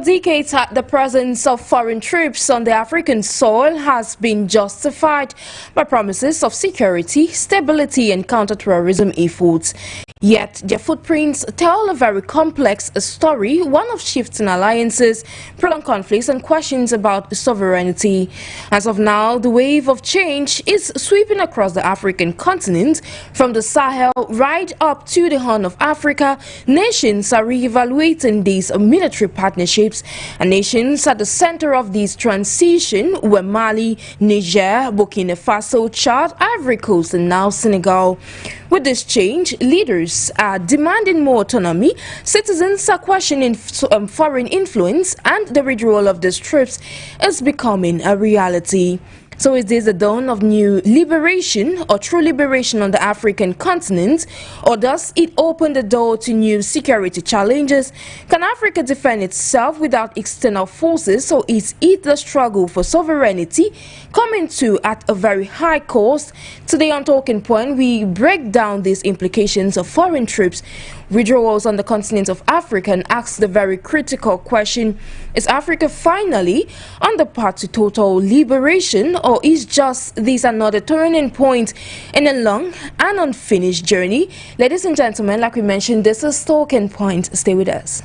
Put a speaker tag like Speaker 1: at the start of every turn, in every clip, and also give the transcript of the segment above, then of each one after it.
Speaker 1: decades, the presence of foreign troops on the African soil has been justified by promises of security, stability and counter-terrorism efforts. Yet their footprints tell a very complex story, one of shifts in alliances, prolonged conflicts and questions about sovereignty. As of now, the wave of change is sweeping across the African continent. From the Sahel right up to the Horn of Africa, nations are re-evaluating these military partnerships, and nations at the center of this transition were Mali, Niger, Burkina Faso, Chad, Ivory Coast and now Senegal. With this change, leaders are demanding more autonomy, citizens are questioning foreign influence, and the withdrawal of these troops is becoming a reality. So is this the dawn of new liberation or true liberation on the African continent, or does it open the door to new security challenges? Can Africa defend itself without external forces, or is it the struggle for sovereignty coming to at a very high cost? Today on Talking Point, we break down these implications of foreign troops withdrawals on the continent of Africa and ask the very critical question: is Africa finally on the path to total liberation, or is just this another turning point in a long and unfinished journey? Ladies and gentlemen, like we mentioned, this is Talking Point. Stay with us.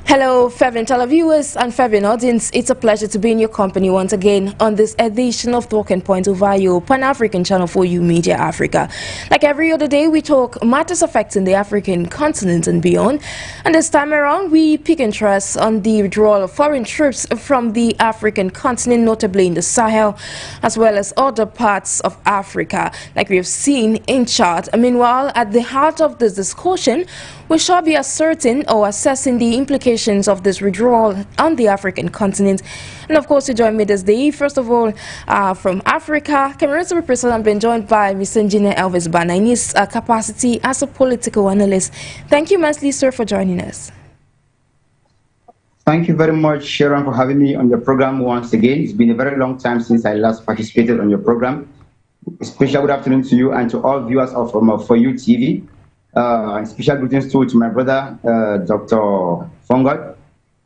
Speaker 1: Hello, fervent televiewers and fervent audience. It's a pleasure to be in your company once again on this edition of Talking Point over your Pan-African channel for you, Media Africa. Like every other day, we talk matters affecting the African continent and beyond. And this time around, we pick interest on the withdrawal of foreign troops from the African continent, notably in the Sahel, as well as other parts of Africa, like we have seen in Chad. Meanwhile, at the heart of this discussion, we shall be asserting or assessing the implications of this withdrawal on the African continent. And of course, to join me this day, first of all, from Africa, Cameroon's representative, I've been joined by Mr. NJINE ELVIS BANEH in his capacity as a political analyst. Thank you immensely, sir, for joining us.
Speaker 2: Thank you very much, Sharon, for having me on your program once again. It's been a very long time since I last participated on your program. Special good afternoon to you and to all viewers of For You TV. Special greetings to my brother, Dr. FONGOD.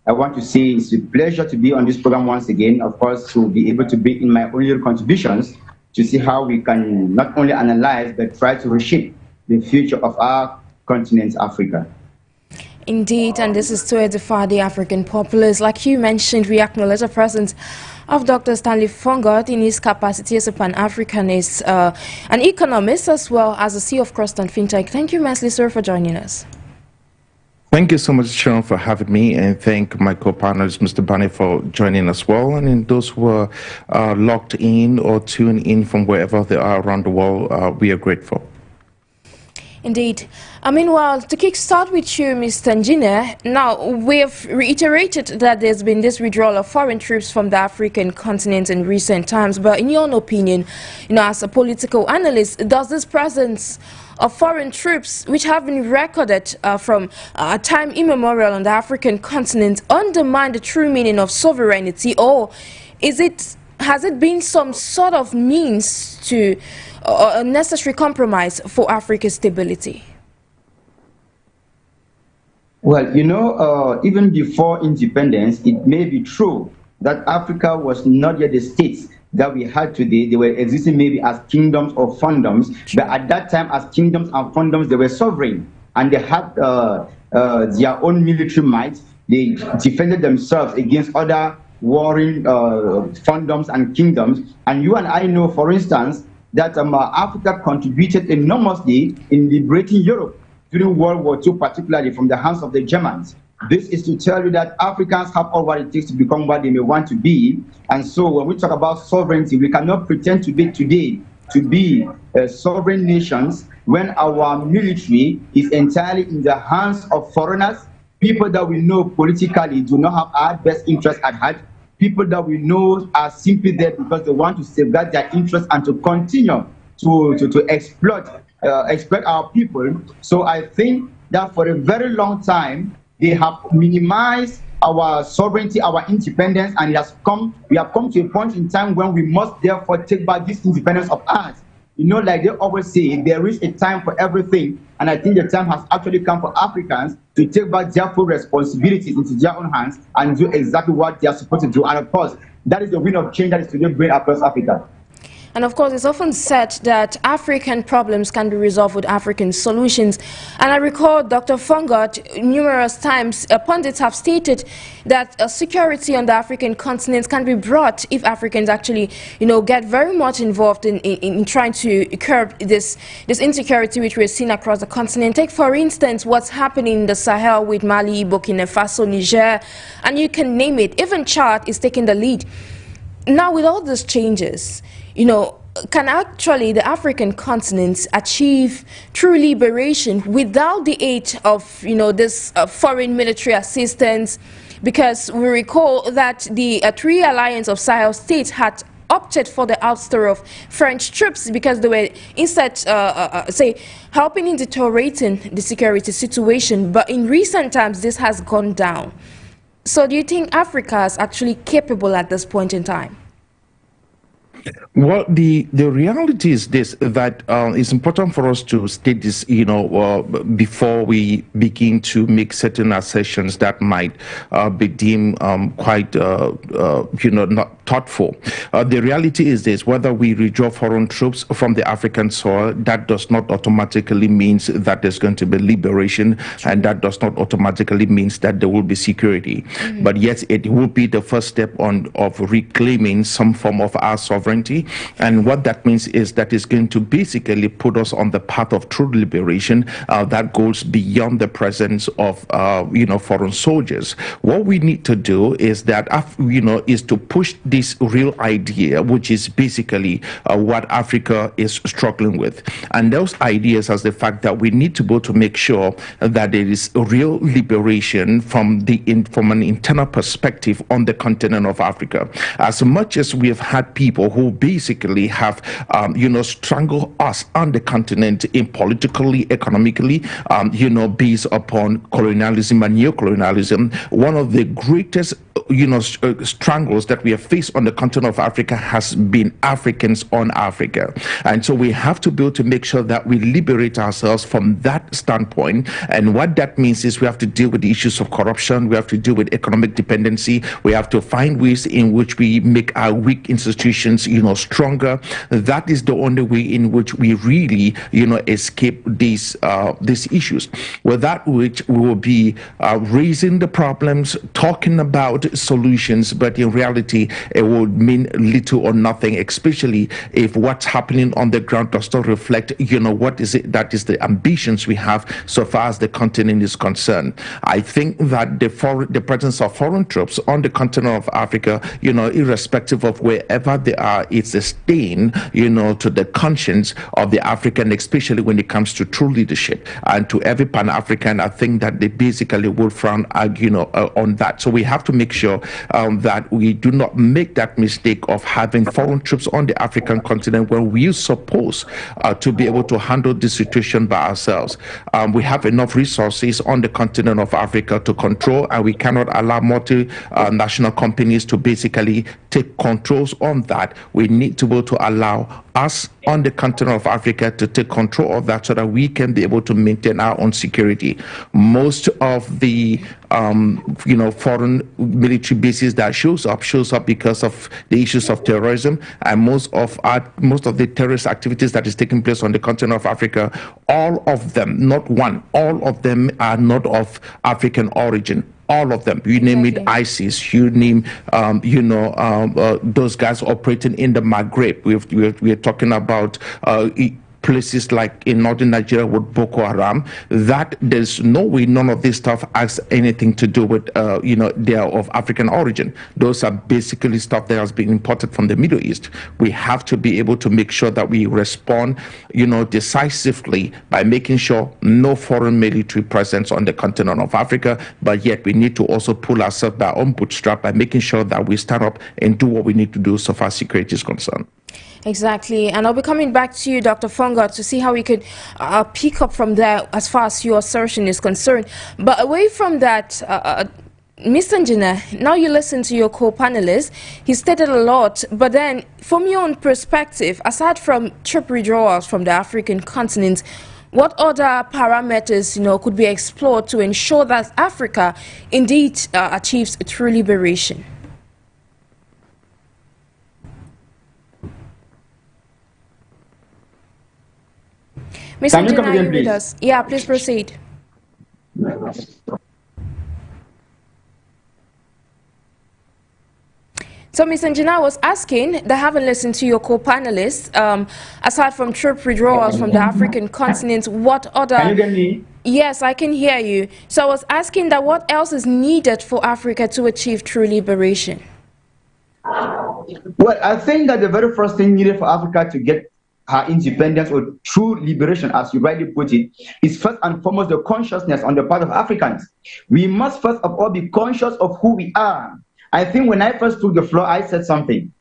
Speaker 2: I want to say it's a pleasure to be on this program once again, of course, to be able to be in my own little contributions to see how we can not only analyze, but try to reshape the future of our continent, Africa.
Speaker 1: Indeed, and this is to edify the African populace. Like you mentioned, we acknowledge the presence of Dr. Stanley FONGOD in his capacity as a Pan-Africanist, an economist, as well as a CEO of Crust and FINTECH. Thank you immensely, sir, for joining us.
Speaker 3: Thank you so much, Sharon, for having me, and thank my co-partners, Mr. BANEH, for joining as well, and in those who are locked in or tuned in from wherever they are around the world, we are grateful.
Speaker 1: Indeed. Meanwhile, to kickstart with you, Mr. NJINE, now we've reiterated that there's been this withdrawal of foreign troops from the African continent in recent times, but in your own opinion, as a political analyst, does this presence of foreign troops, which have been recorded from time immemorial on the African continent, undermine the true meaning of sovereignty, or has it been some sort of means to a necessary compromise for Africa's stability?
Speaker 2: Well, even before independence, it may be true that Africa was not yet the states that we had today. They were existing maybe as kingdoms or fiefdoms, but at that time, as kingdoms and fiefdoms, they were sovereign, and they had their own military might. They defended themselves against other warring fiefdoms and kingdoms. And you and I know, for instance, that Africa contributed enormously in liberating Europe during World War II, particularly from the hands of the Germans. This is to tell you that Africans have all what it takes to become what they may want to be. And so when we talk about sovereignty, we cannot pretend to be today to be sovereign nations when our military is entirely in the hands of foreigners, people that we know politically do not have our best interests at heart, people that we know are simply there because they want to safeguard their interests and to continue to exploit our people. So I think that for a very long time, they have minimized our sovereignty, our independence, and we have come to a point in time when we must therefore take back this independence of ours. You know, like they always say, there is a time for everything, and I think the time has actually come for Africans to take back their full responsibilities into their own hands and do exactly what they are supposed to do. And of course, that is the wind of change that is today blowing across Africa.
Speaker 1: And of course, it's often said that African problems can be resolved with African solutions. And I recall Dr. FONGOD numerous times, pundits have stated that security on the African continent can be brought if Africans actually, get very much involved in trying to curb this insecurity which we're seeing across the continent. Take, for instance, what's happening in the Sahel with Mali, Burkina Faso, Niger, and you can name it. Even Chad is taking the lead. Now, with all these changes, can actually the African continent achieve true liberation without the aid of, this foreign military assistance? Because we recall that the Three Alliance of Sahel states had opted for the ouster of French troops because they were instead, helping in deteriorating the security situation. But in recent times, this has gone down. So do you think Africa is actually capable at this point in time?
Speaker 3: Well, the reality is this, that it's important for us to state this, before we begin to make certain assertions that might be deemed quite, not thoughtful. The reality is this: whether we withdraw foreign troops from the African soil, that does not automatically means that there's going to be liberation, and that does not automatically means that there will be security. But yes, it will be the first step of reclaiming some form of our sovereignty. And what that means is that it's going to basically put us on the path of true liberation that goes beyond the presence of foreign soldiers. What we need to do is that is to push this real idea, which is basically what Africa is struggling with, and those ideas as the fact that we need to go to make sure that there is a real liberation from an internal perspective on the continent of Africa. As much as we have had people who basically have strangled us on the continent in politically, economically, based upon colonialism and neocolonialism, one of the greatest strangles that we have faced on the continent of Africa has been Africans on Africa. And so we have to be able to make sure that we liberate ourselves from that standpoint. And what that means is we have to deal with the issues of corruption, we have to deal with economic dependency, we have to find ways in which we make our weak institutions stronger. That is the only way in which we really escape these issues. With that, which we will be raising the problems, talking about solutions, but in reality it would mean little or nothing, especially if what's happening on the ground does not reflect what is it that is the ambitions we have so far as the continent is concerned. I think that the presence of foreign troops on the continent of Africa, irrespective of wherever they are, it's a stain to the conscience of the African, especially when it comes to true leadership. And to every Pan-African, I think that they basically will frown on that. So we have to make sure that we do not make that mistake of having foreign troops on the African continent when we are supposed to be able to handle this situation by ourselves. We have enough resources on the continent of Africa to control, and we cannot allow multinational companies to basically take controls on that. We need to be able to allow us on the continent of Africa to take control of that so that we can be able to maintain our own security. Most of the foreign military bases that shows up because of the issues of terrorism, and most of the terrorist activities that is taking place on the continent of Africa, all of them, not one, all of them are not of African origin. All of them. You name it, ISIS. You name, those guys operating in the Maghreb. We're talking about places like in northern Nigeria with Boko Haram. That there's no way none of this stuff has anything to do with, they are of African origin. Those are basically stuff that has been imported from the Middle East. We have to be able to make sure that we respond, decisively by making sure no foreign military presence on the continent of Africa, but yet we need to also pull ourselves by our own bootstrap by making sure that we stand up and do what we need to do so far as security is concerned.
Speaker 1: Exactly, and I'll be coming back to you, Dr. FONGOD, to see how we could pick up from there as far as your assertion is concerned. But away from that, Mr. NJINE, now you listen to your co-panelist. He stated a lot, but then from your own perspective, aside from troop withdrawals from the African continent, what other parameters, could be explored to ensure that Africa indeed achieves a true liberation? Mr. NJINE, are you with us? Yeah, please proceed. So, Mr. NJINE was asking, they haven't listened to your co-panelists, aside from troop withdrawals from the African continent, what other...
Speaker 2: Can you get me?
Speaker 1: Yes, I can hear you. So I was asking that what else is needed for Africa to achieve true liberation?
Speaker 2: Well, I think that the very first thing needed for Africa to get her independence or true liberation, as you rightly put it, is first and foremost the consciousness on the part of Africans. We must first of all be conscious of who we are. I think when I first took the floor, I said something.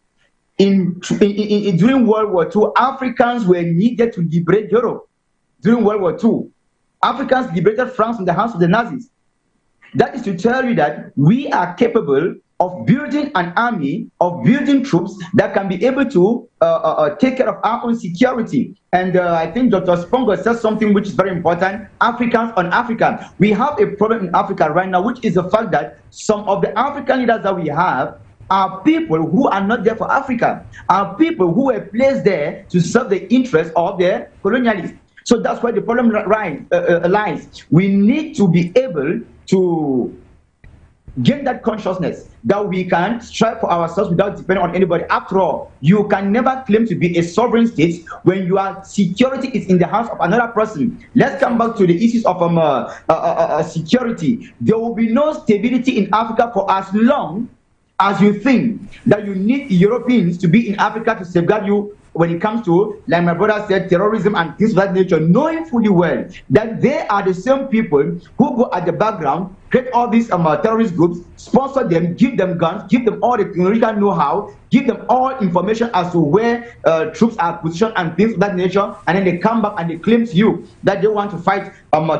Speaker 2: During World War II, Africans were needed to liberate Europe. During World War II, Africans liberated France from the hands of the Nazis. That is to tell you that we are capable of building an army, of building troops that can be able to take care of our own security. And I think Dr. FONGOD says something which is very important, Africans on Africa. We have a problem in Africa right now, which is the fact that some of the African leaders that we have are people who are not there for Africa, are people who were placed there to serve the interests of the colonialists. So that's where the problem lies. We need to be able to gain that consciousness that we can strive for ourselves without depending on anybody. After all, you can never claim to be a sovereign state when your security is in the hands of another person. Let's come back to the issues of security. There will be no stability in Africa for as long as you think that you need Europeans to be in Africa to safeguard you when it comes to, like my brother said, terrorism and things of that nature, knowing fully well that they are the same people who go at the background, create all these terrorist groups, sponsor them, give them guns, give them all the technological know-how, give them all information as to where troops are positioned and things of that nature, and then they come back and they claim to you that they want to fight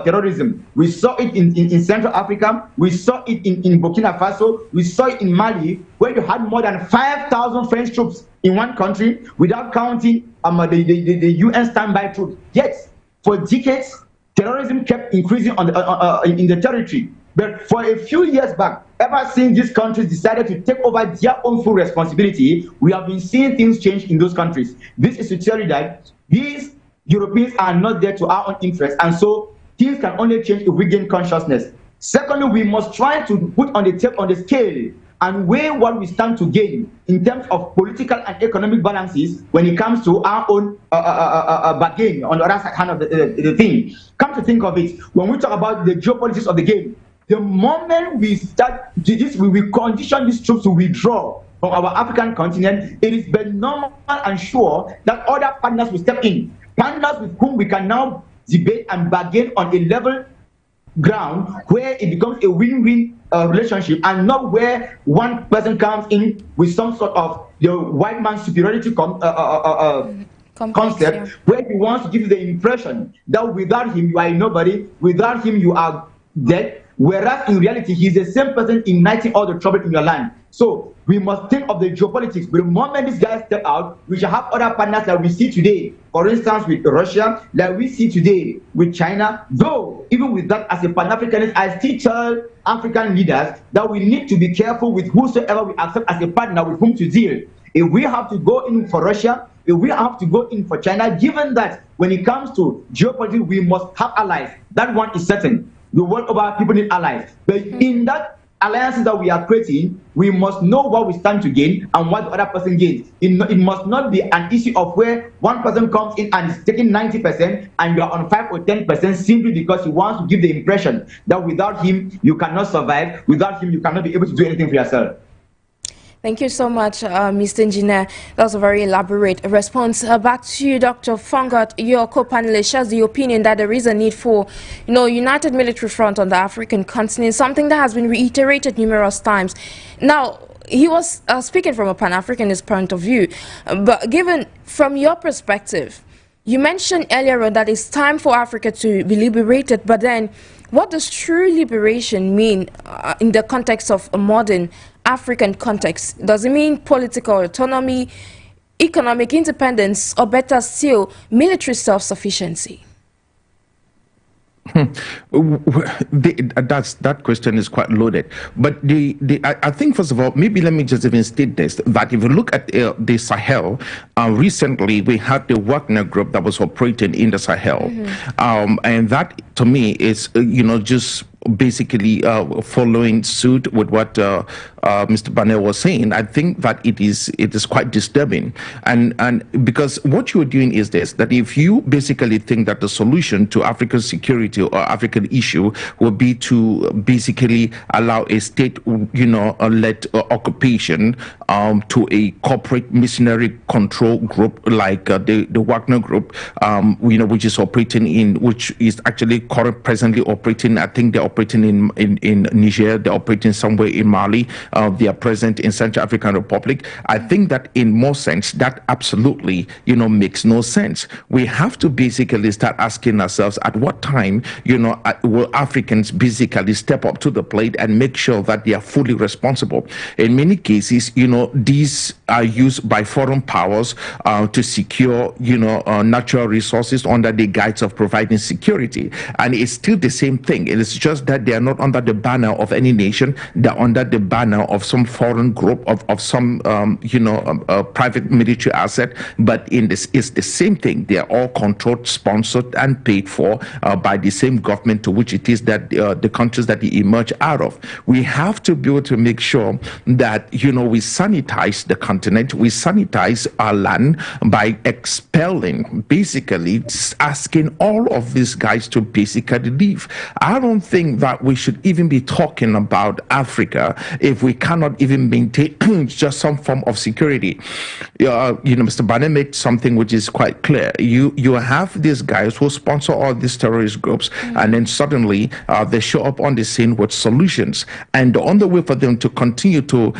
Speaker 2: terrorism. We saw it in Central Africa, we saw it in Burkina Faso, we saw it in Mali, where you had more than 5,000 French troops in one country without counting the UN standby troops. Yet, for decades, terrorism kept increasing in the territory. But for a few years back, ever since these countries decided to take over their own full responsibility, we have been seeing things change in those countries. This is to tell you that these Europeans are not there to our own interest, and so things can only change if we gain consciousness. Secondly, we must try to put on the scale and weigh what we stand to gain in terms of political and economic balances when it comes to our own bargain on the other hand of the thing. Come to think of it, when we talk about the geopolitics of the game, the moment we start this, we condition these troops to withdraw from our African continent, it is very normal and sure that other partners will step in. Partners with whom we can now debate and bargain on a level ground where it becomes a win-win relationship, and not where one person comes in with some sort of the white man's superiority concept, where he wants to give you the impression that without him you are nobody, without him you are dead, whereas in reality he is the same person igniting all the trouble in your land. So we must think of the geopolitics. But the moment these guys step out, we shall have other partners that we see today, for instance with Russia, like we see today with China. Though even with that, as a Pan-Africanist, I still tell African leaders that we need to be careful with whosoever we accept as a partner with whom to deal. If we have to go in for Russia, if we have to go in for China, given that when it comes to geopolitics, we must have allies. That one is certain. The world over, people need allies. But in that alliances that we are creating, we must know what we stand to gain and what the other person gains. It must not be an issue of where one person comes in and is taking 90% and you are on 5 or 10% simply because he wants to give the impression that without him you cannot survive, without him you cannot be able to do anything for yourself.
Speaker 1: Thank you so much, Mr. NJINE. That was a very elaborate response. Back to you, Dr. FONGOD. Your co-panelist shares the opinion that there is a need for, united military front on the African continent, something that has been reiterated numerous times. Now, he was speaking from a Pan-Africanist point of view, but given from your perspective, you mentioned earlier on that it's time for Africa to be liberated, but then What does true liberation mean in the context of a modern African context? Does it mean political autonomy, economic independence, or better still, military self-sufficiency?
Speaker 3: That question is quite loaded, but I think, first of all, maybe let me just even state this, that if you look at the Sahel, recently we had the Wagner group that was operating in the Sahel, and that to me is just basically following suit with what Mr. BANEH was saying. I think that it is quite disturbing, and because what you're doing is this, that if you basically think that the solution to African security or African issue will be to basically allow a state led occupation to a corporate missionary control group like the Wagner group, which is actually presently operating, I think they're operating in Niger, they're operating somewhere in Mali, they are present in Central African Republic. I think that in more sense, that absolutely, makes no sense. We have to basically start asking ourselves, at what time, will Africans basically step up to the plate and make sure that they are fully responsible? In many cases, these are used by foreign powers to secure, natural resources under the guise of providing security. And it's still the same thing. It is just that they are not under the banner of any nation. They're under the banner of some foreign group, of some, private military asset. But it's the same thing. They are all controlled, sponsored, and paid for by the same government to which it is that the countries that they emerge out of. We have to be able to make sure that, we sanitize the continent, we sanitize our land by expelling, basically asking all of these guys to basically leave. I don't think that we should even be talking about Africa if we cannot even maintain just some form of security. Mr. BANEH made something which is quite clear. You have these guys who sponsor all these terrorist groups, and then suddenly they show up on the scene with solutions. And the only way for them to continue to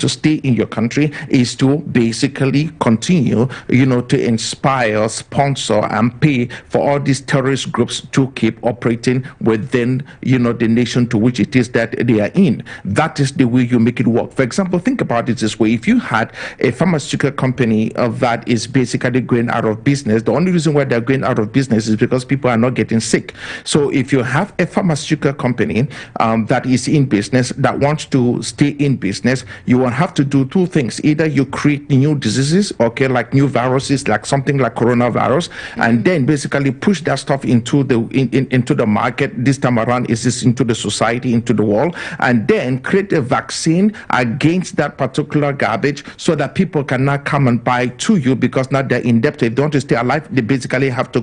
Speaker 3: stay in your country is to basically continue, to inspire, sponsor, and pay for all these terrorist groups to keep operating within, the nation to which it is that they are in. That is the way you make it work. For example, think about it this way. If you had a pharmaceutical company that is basically going out of business, the only reason why they're going out of business is because people are not getting sick. So if you have a pharmaceutical company that is in business, that wants to stay in business, you will have to do two things. Either you create new diseases, like new viruses, like something like coronavirus, and then basically push that stuff into the market. This time around is this into the society, into the world, and then create a vaccine against that particular garbage so that people cannot come and buy to you, because now they're indebted. If they want to stay alive, they basically have to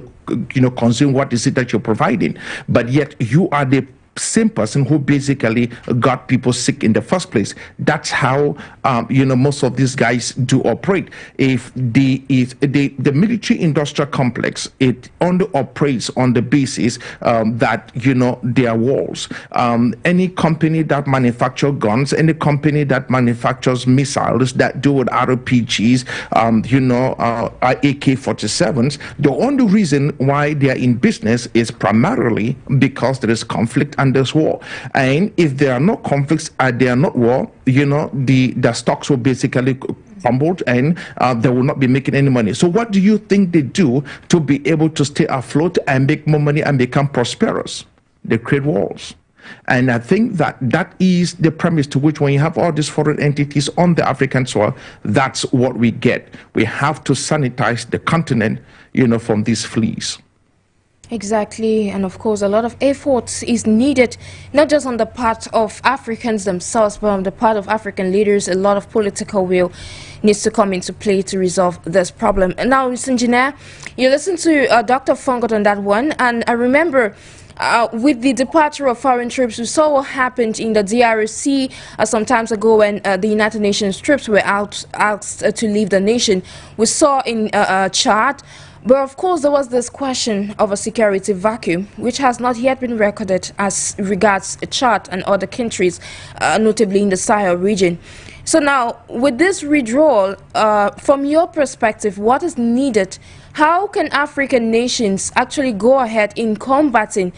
Speaker 3: consume what is it that you're providing. But yet you are the same person who basically got people sick in the first place. That's how most of these guys do operate. If the military industrial complex, it only operates on the basis that there are wars. Any company that manufactures guns, any company that manufactures missiles, that do with RPGs, AK-47s, the only reason why they are in business is primarily because there is conflict and there's war. And if there are no conflicts, there are not war, the stocks will basically crumbled, and they will not be making any money. So what do you think they do to be able to stay afloat and make more money and become prosperous? They create wars. And I think that is the premise to which, when you have all these foreign entities on the African soil, that's what we get. We have to sanitize the continent, from these fleas.
Speaker 1: Exactly, and of course a lot of effort is needed, not just on the part of Africans themselves, but on the part of African leaders. A lot of political will needs to come into play to resolve this problem. And now, Mr. Engineer, you listened to Dr. FONGOD on that one, and I remember with the departure of foreign troops, we saw what happened in the DRC some times ago when the United Nations troops were asked to leave the nation. We saw in Chad. But of course, there was this question of a security vacuum, which has not yet been recorded as regards Chad and other countries, notably in the Sahel region. So now, with this withdrawal, from your perspective, what is needed? How can African nations actually go ahead in combating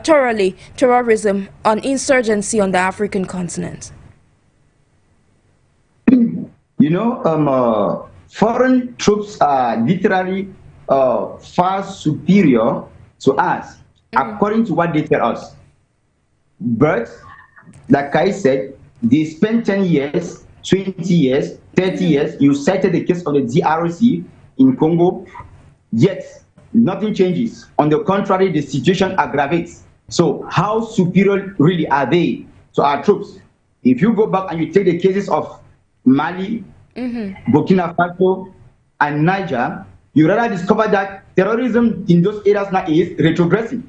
Speaker 1: thoroughly terrorism and insurgency on the African continent?
Speaker 2: You know, foreign troops are literally far superior to us, according to what they tell us. But, like I said, they spent 10 years, 20 years, 30 years. You cited the case of the DRC in Congo, yet nothing changes. On the contrary, the situation aggravates. So how superior really are they to our troops? If you go back and you take the cases of Mali, Burkina Faso, and Niger, you rather discover that terrorism in those areas now is retrogressing.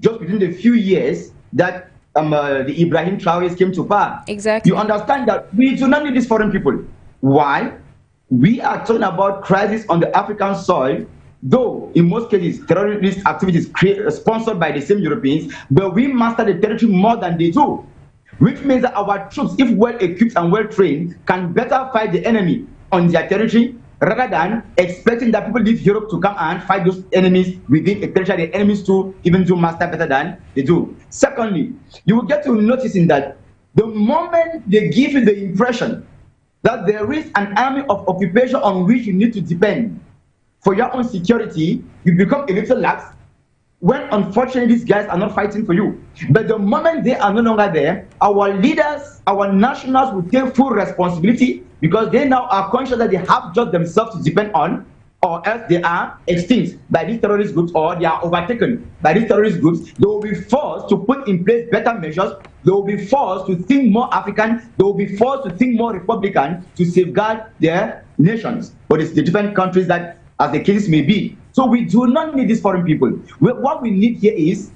Speaker 2: Just within the few years that the Ibrahim Traorés came to power.
Speaker 1: Exactly.
Speaker 2: You understand that we do not need these foreign people. Why? We are talking about crisis on the African soil, though in most cases terrorist activities sponsored by the same Europeans, but we master the territory more than they do. Which means that our troops, if well equipped and well trained, can better fight the enemy on their territory rather than expecting that people leave Europe to come and fight those enemies within a territory the enemies too even do master better than they do. Secondly, you will get to noticing that the moment they give you the impression that there is an army of occupation on which you need to depend for your own security, you become a little lax, when unfortunately these guys are not fighting for you. But the moment they are no longer there, our leaders, our nationals will take full responsibility because they now are conscious that they have just themselves to depend on, or else they are extinct by these terrorist groups or they are overtaken by these terrorist groups. They will be forced to put in place better measures. They will be forced to think more African. They will be forced to think more Republican to safeguard their nations. But it's the different countries that, as the case may be. So we do not need these foreign people. What we need here is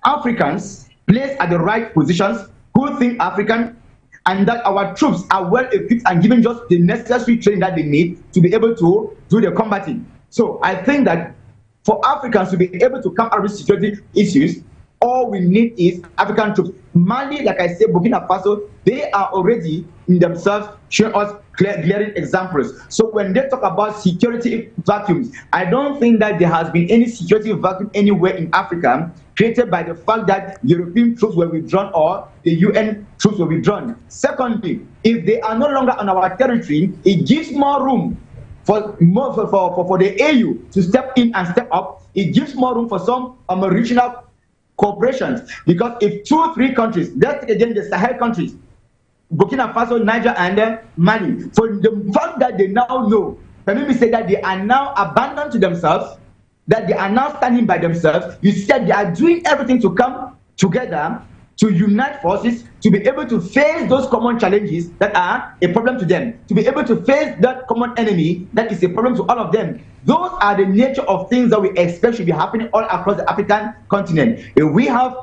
Speaker 2: Africans placed at the right positions who think African, and that our troops are well equipped and given just the necessary training that they need to be able to do the combating. So I think that for Africans to be able to come out with security issues, all we need is African troops. Mali, like I said, Burkina Faso, they are already in themselves showing us glaring examples. So when they talk about security vacuums, I don't think that there has been any security vacuum anywhere in Africa created by the fact that European troops were withdrawn or the UN troops were withdrawn. Secondly, if they are no longer on our territory, it gives more room for the AU to step in and step up. It gives more room for some regional cooperations, because if 2 or 3 countries, let's take again the Sahel countries, Burkina Faso, Niger, and Mali, for the fact that they now know, let me say that they are now abandoned to themselves, that they are now standing by themselves, you said they are doing everything to come together, to unite forces, to be able to face those common challenges that are a problem to them, to be able to face that common enemy that is a problem to all of them. Those are the nature of things that we expect should be happening all across the African continent. If we have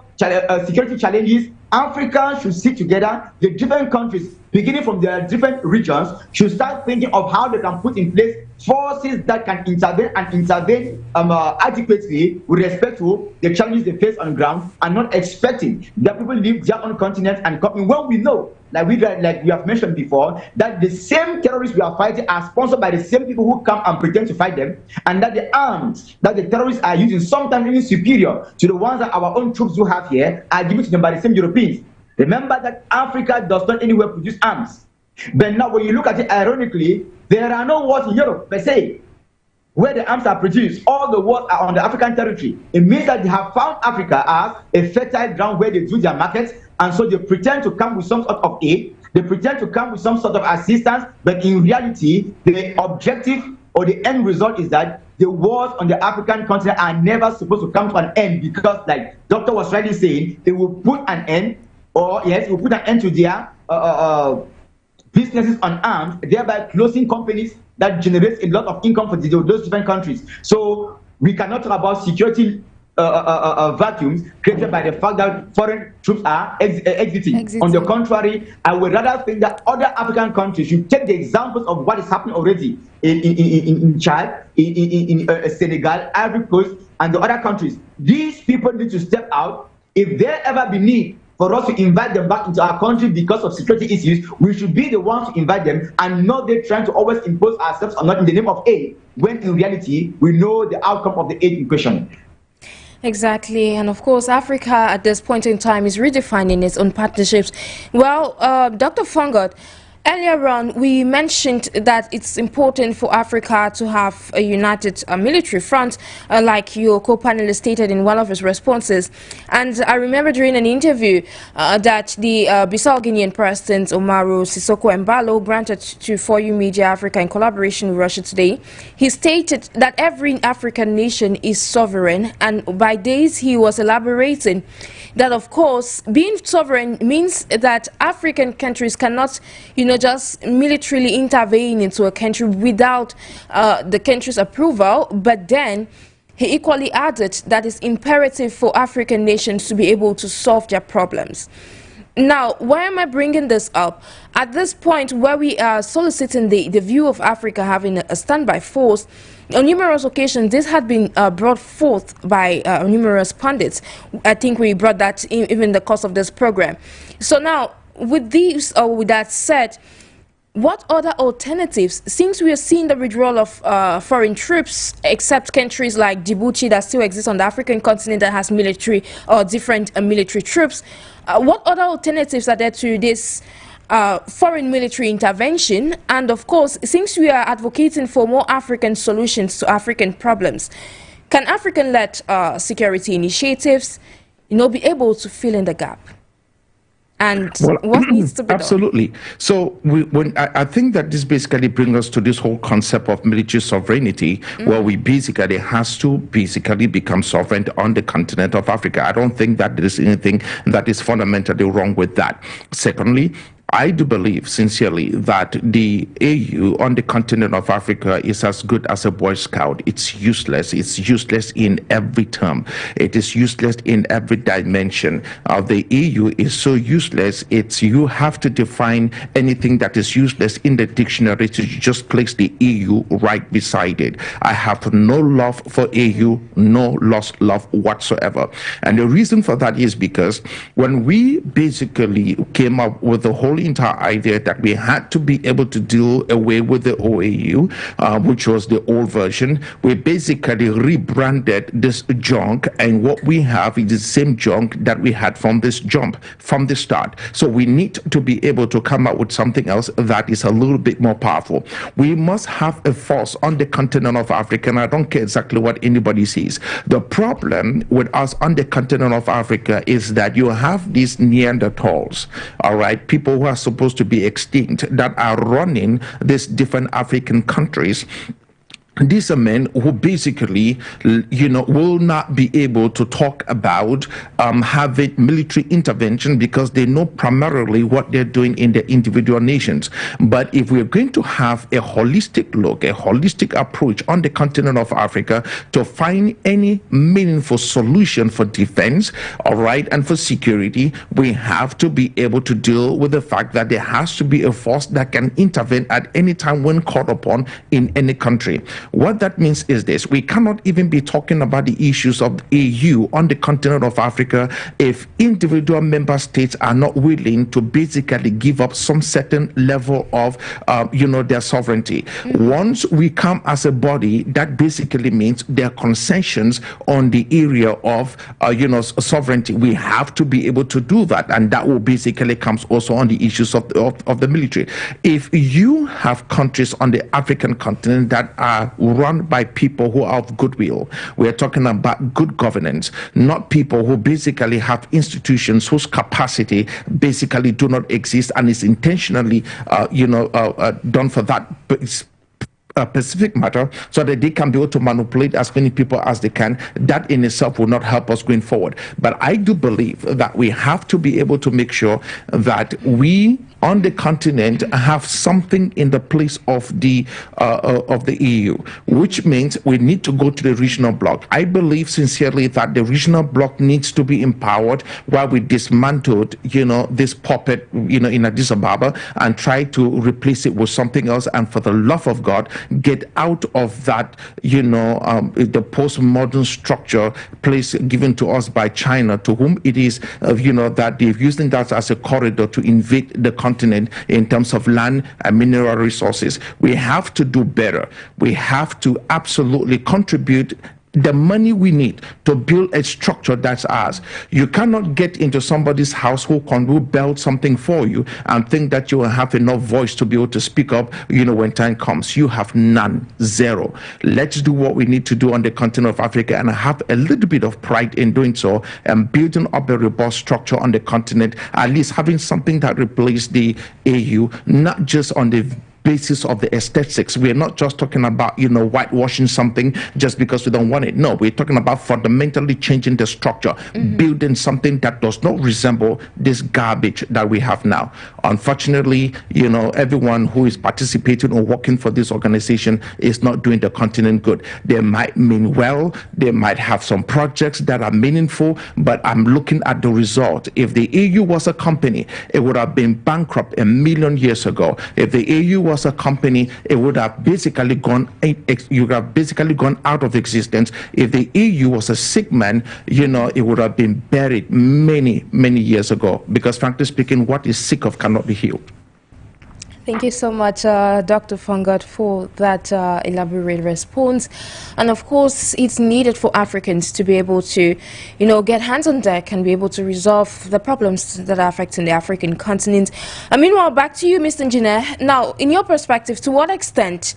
Speaker 2: security challenges, Africa should sit together. The different countries, beginning from their different regions, should start thinking of how they can put in place forces that can intervene and intervene adequately with respect to the challenges they face on the ground, and not expecting that people leave their own continent and come in. When we know, like we have mentioned before, that the same terrorists we are fighting are sponsored by the same people who come and pretend to fight them, and that the arms that the terrorists are using, sometimes even superior to the ones that our own troops do have here, are given to them by the same Europeans. Remember that Africa does not anywhere produce arms. But now when you look at it ironically, there are no wars in Europe per se, where the arms are produced. All the wars are on the African territory. It means that they have found Africa as a fertile ground where they do their markets, and so they pretend to come with some sort of aid, they pretend to come with some sort of assistance, but in reality, the objective or the end result is that the wars on the African continent are never supposed to come to an end, because, like Doctor was rightly saying, it will put an end, or yes, it will put an end to their businesses on arms, thereby closing companies that generates a lot of income for those different countries. So we cannot talk about security vacuums created by the fact that foreign troops are exiting. On the contrary, I would rather think that other African countries should take the examples of what is happening already in Chad, in Senegal, Ivory Coast, and the other countries. These people need to step out. If there ever be need for us to invite them back into our country because of security issues, we should be the ones to invite them and not they trying to always impose ourselves or not in the name of aid, when in reality, we know the outcome of the aid in question.
Speaker 1: Exactly, and of course, Africa at this point in time is redefining its own partnerships. Well, Dr. FONGOD, earlier on, we mentioned that it's important for Africa to have a united military front, like your co-panelist stated in one of his responses. And I remember during an interview that the Bissau-Guinean President Umaru Sissoco Embalo granted to 4U Media Africa in collaboration with Russia Today, he stated that every African nation is sovereign, and by this he was elaborating that, of course, being sovereign means that African countries cannot, just militarily intervene into a country without the country's approval. But then he equally added that it's imperative for African nations to be able to solve their problems. Now, why am I bringing this up? At this point where we are soliciting the view of Africa having a standby force, on numerous occasions this had been brought forth by numerous pundits. I think we brought that even in the course of this program. So now, with these, or with that said, what other alternatives, since we are seeing the withdrawal of foreign troops, except countries like Djibouti that still exists on the African continent that has military or different military troops, what other alternatives are there to this foreign military intervention? And of course, since we are advocating for more African solutions to African problems, can African-led security initiatives, be able to fill in the gap? And what needs to be
Speaker 3: absolutely
Speaker 1: done?
Speaker 3: So I think that this basically brings us to this whole concept of military sovereignty, where we basically has to become sovereign on the continent of Africa. I don't think that there is anything that is fundamentally wrong with that. Secondly, I do believe sincerely that the AU on the continent of Africa is as good as a Boy Scout. It's useless. It's useless in every term. It is useless in every dimension. The AU is so useless. You have to define anything that is useless in the dictionary to just place the AU right beside it. I have no love for AU, no lost love whatsoever. And the reason for that is because when we basically came up with the whole entire idea that we had to be able to do away with the OAU, which was the old version, we basically rebranded this junk, and what we have is the same junk that we had from this jump, from the start. So we need to be able to come up with something else that is a little bit more powerful. We must have a force on the continent of Africa, and I don't care exactly what anybody says. The problem with us on the continent of Africa is that you have these Neanderthals, all right, people who are supposed to be extinct, that are running these different African countries. These are men who basically, will not be able to talk about having military intervention because they know primarily what they're doing in their individual nations. But if we're going to have a holistic look, a holistic approach on the continent of Africa to find any meaningful solution for defense, all right, and for security, we have to be able to deal with the fact that there has to be a force that can intervene at any time when called upon in any country. What that means is this: we cannot even be talking about the issues of AU on the continent of Africa if individual member states are not willing to basically give up some certain level of their sovereignty. Once we come as a body, that basically means there are concessions on the area of sovereignty. We have to be able to do that, and that will basically comes also on the issues of the military. If you have countries on the African continent that are run by people who are of goodwill, we are talking about good governance, not people who basically have institutions whose capacity basically do not exist and is intentionally done for that specific matter so that they can be able to manipulate as many people as they can. That in itself will not help us going forward. But I do believe that we have to be able to make sure that we on the continent have something in the place of the EU, which means we need to go to the regional bloc. I believe sincerely that the regional bloc needs to be empowered while we dismantled, this puppet, in Addis Ababa, and try to replace it with something else. And for the love of God, get out of that, the postmodern structure place given to us by China, to whom it is, that they're using that as a corridor to invade the continent in terms of land and mineral resources. We have to do better. We have to absolutely contribute the money we need to build a structure that's ours. You cannot get into somebody's house who will build something for you and think that you will have enough voice to be able to speak up, when time comes. You have none, zero. Let's do what we need to do on the continent of Africa, and have a little bit of pride in doing so, and building up a robust structure on the continent, at least having something that replaces the AU, not just on the basis of the aesthetics. We're not just talking about, whitewashing something just because we don't want it. No, we're talking about fundamentally changing the structure, building something that does not resemble this garbage that we have now. Unfortunately, everyone who is participating or working for this organization is not doing the continent good. They might mean well, they might have some projects that are meaningful, but I'm looking at the result. If the EU was a company, it would have been bankrupt a million years ago. If the EU was a company, it would have basically gone out of existence. If the EU was a sick man, it would have been buried many years ago, because frankly speaking, what is sick of cannot be healed.
Speaker 1: Thank you so much, Dr. FONGOD, for that elaborate response. And of course, it's needed for Africans to be able to, get hands on deck and be able to resolve the problems that are affecting the African continent. Meanwhile, back to you, Mr. NJINE. Now, in your perspective, to what extent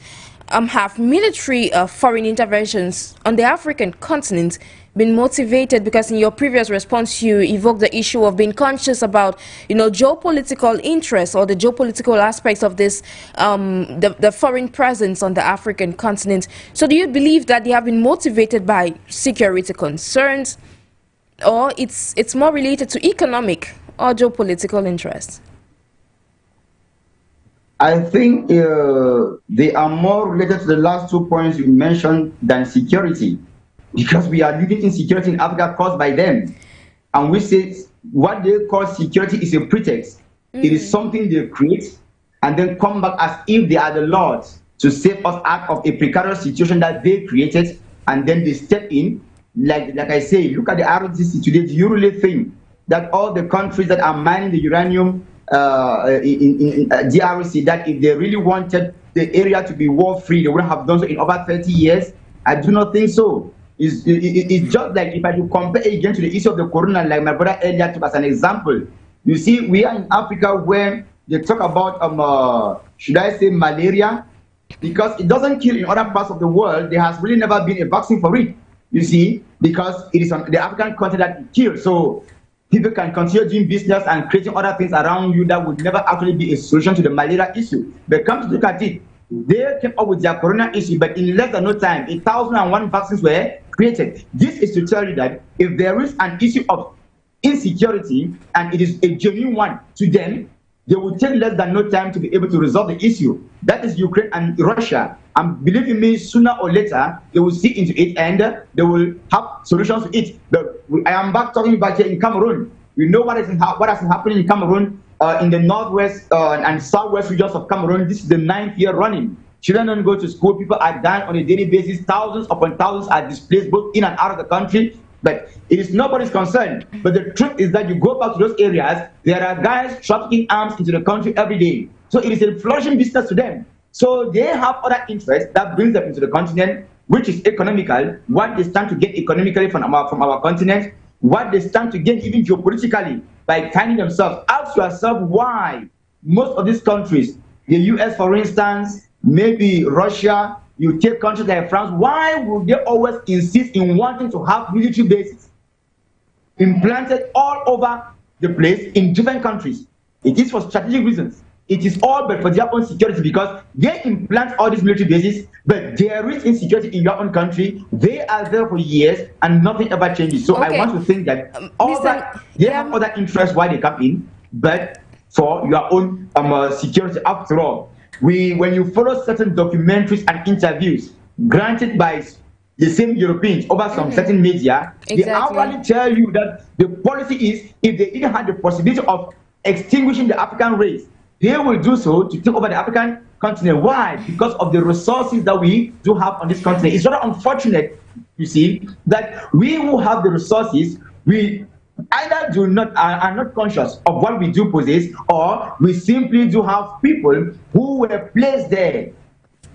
Speaker 1: have military foreign interventions on the African continent been motivated? Because in your previous response, you evoked the issue of being conscious about, geopolitical interests or the geopolitical aspects of this, the foreign presence on the African continent. So do you believe that they have been motivated by security concerns, or it's more related to economic or geopolitical interests?
Speaker 2: I think they are more related to the last 2 points you mentioned than security, because we are living insecurity in Africa caused by them. And we say what they call security is a pretext. It is something they create and then come back as if they are the lords to save us out of a precarious situation that they created, and then they step in. Like I say, look at the ROTC today. Do you really think that all the countries that are mining the uranium in DRC, that if they really wanted the area to be war-free, they would have done so in over 30 years? I do not think so. It's just like, if I do compare again to the issue of the corona, like my brother earlier took as an example. You see, we are in Africa where they talk about, should I say malaria? Because it doesn't kill in other parts of the world. There has really never been a vaccine for it, you see, because it is on the African continent that it kills. So people can continue doing business and creating other things around you that would never actually be a solution to the malaria issue. But come to look at it, they came up with their corona issue, but in less than no time, 1,001 vaccines were created. This is to tell you that if there is an issue of insecurity, and it is a genuine one to them, they will take less than no time to be able to resolve the issue. That is Ukraine and Russia. And believe in me, sooner or later, they will see into it and they will have solutions to it. But I am back talking about here in Cameroon. We know what is happening in Cameroon, in the northwest and southwest regions of Cameroon. This is the 9th year running. Children don't go to school. People are dying on a daily basis. Thousands upon thousands are displaced both in and out of the country. But it is nobody's concern. But the truth is that you go back to those areas, there are guys trafficking arms into the country every day. So it is a flourishing business to them. So they have other interests that brings them into the continent, which is economical, what they stand to get economically from our continent, what they stand to gain even geopolitically by finding themselves. Ask yourself why most of these countries, the US for instance, maybe Russia, you take countries like France, why would they always insist in wanting to have military bases implanted all over the place in different countries? It is for strategic reasons. It is all but for their own security, because they implant all these military bases, but there is insecurity in your own country. They are there for years and nothing ever changes. So okay. I want to think that all that they have other interests why they come in, but for your own security. After all, when you follow certain documentaries and interviews granted by the same Europeans over some certain media, they actually tell you that the policy is, if they even had the possibility of extinguishing the African race, they will do so to take over the African continent. Why? Because of the resources that we do have on this continent. It's rather unfortunate, you see, that we who have the resources, we either are not conscious of what we do possess, or we simply do have people who were placed there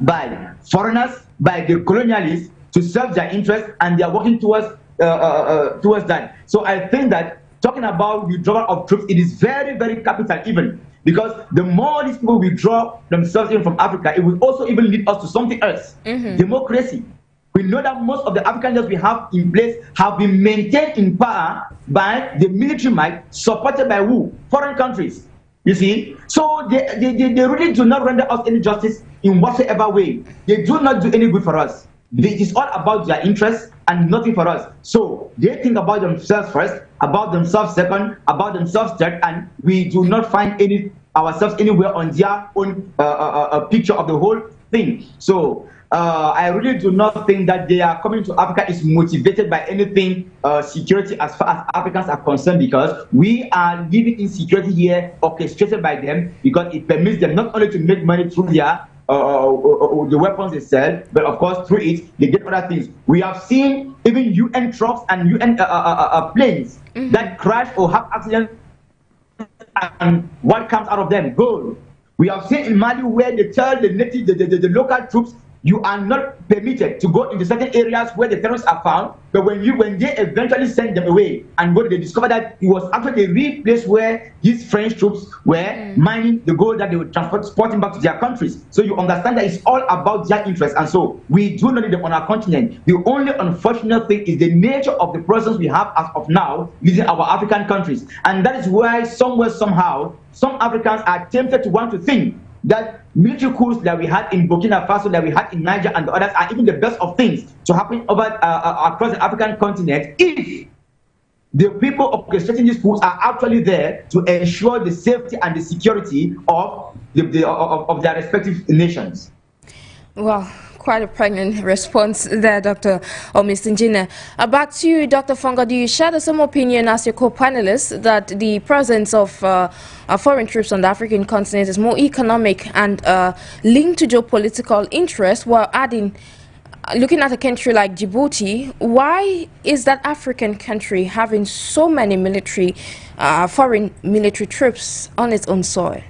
Speaker 2: by foreigners, by the colonialists, to serve their interests, and they are working towards that. So I think that talking about withdrawal of troops, it is very, very capital even, because the more these people withdraw themselves in from Africa, it will also even lead us to something else, democracy. We know that most of the African leaders we have in place have been maintained in power by the military might, supported by who? Foreign countries. You see? So they really do not render us any justice in whatsoever way. They do not do any good for us. It is all about their interests and nothing for us. So they think about themselves first, about themselves second, about themselves third, and we do not find ourselves anywhere on their own picture of the whole thing. So I really do not think that they are coming to Africa is motivated by anything security as far as Africans are concerned, because we are living insecurity here orchestrated by them, because it permits them not only to make money through their the weapons they sell, but of course through it they get other things. We have seen even UN trucks and UN planes that crash or have accidents, and what comes out of them? Gold. We have seen in Mali where they tell the native, the local troops, you are not permitted to go into certain areas where the terrorists are found, but when they eventually send them away and go, they discover that it was actually the real place where these French troops were mining the gold that they were transporting back to their countries. So you understand that it's all about their interests, and so we do not need them on our continent. The only unfortunate thing is the nature of the presence we have as of now within our African countries, and that is why somewhere, somehow, some Africans are tempted to want to think that military coups that we had in Burkina Faso, that we had in Niger and the others, are even the best of things to happen over across the African continent, if the people orchestrating these coups are actually there to ensure the safety and the security of their respective nations. Well,
Speaker 1: quite a pregnant response there, Dr. Mr. NJINE. Back to you, Dr. FONGOD. Do you share the same opinion as your co-panelists that the presence of foreign troops on the African continent is more economic and linked to geopolitical interests, while adding, looking at a country like Djibouti, why is that African country having so many foreign military troops on its own soil?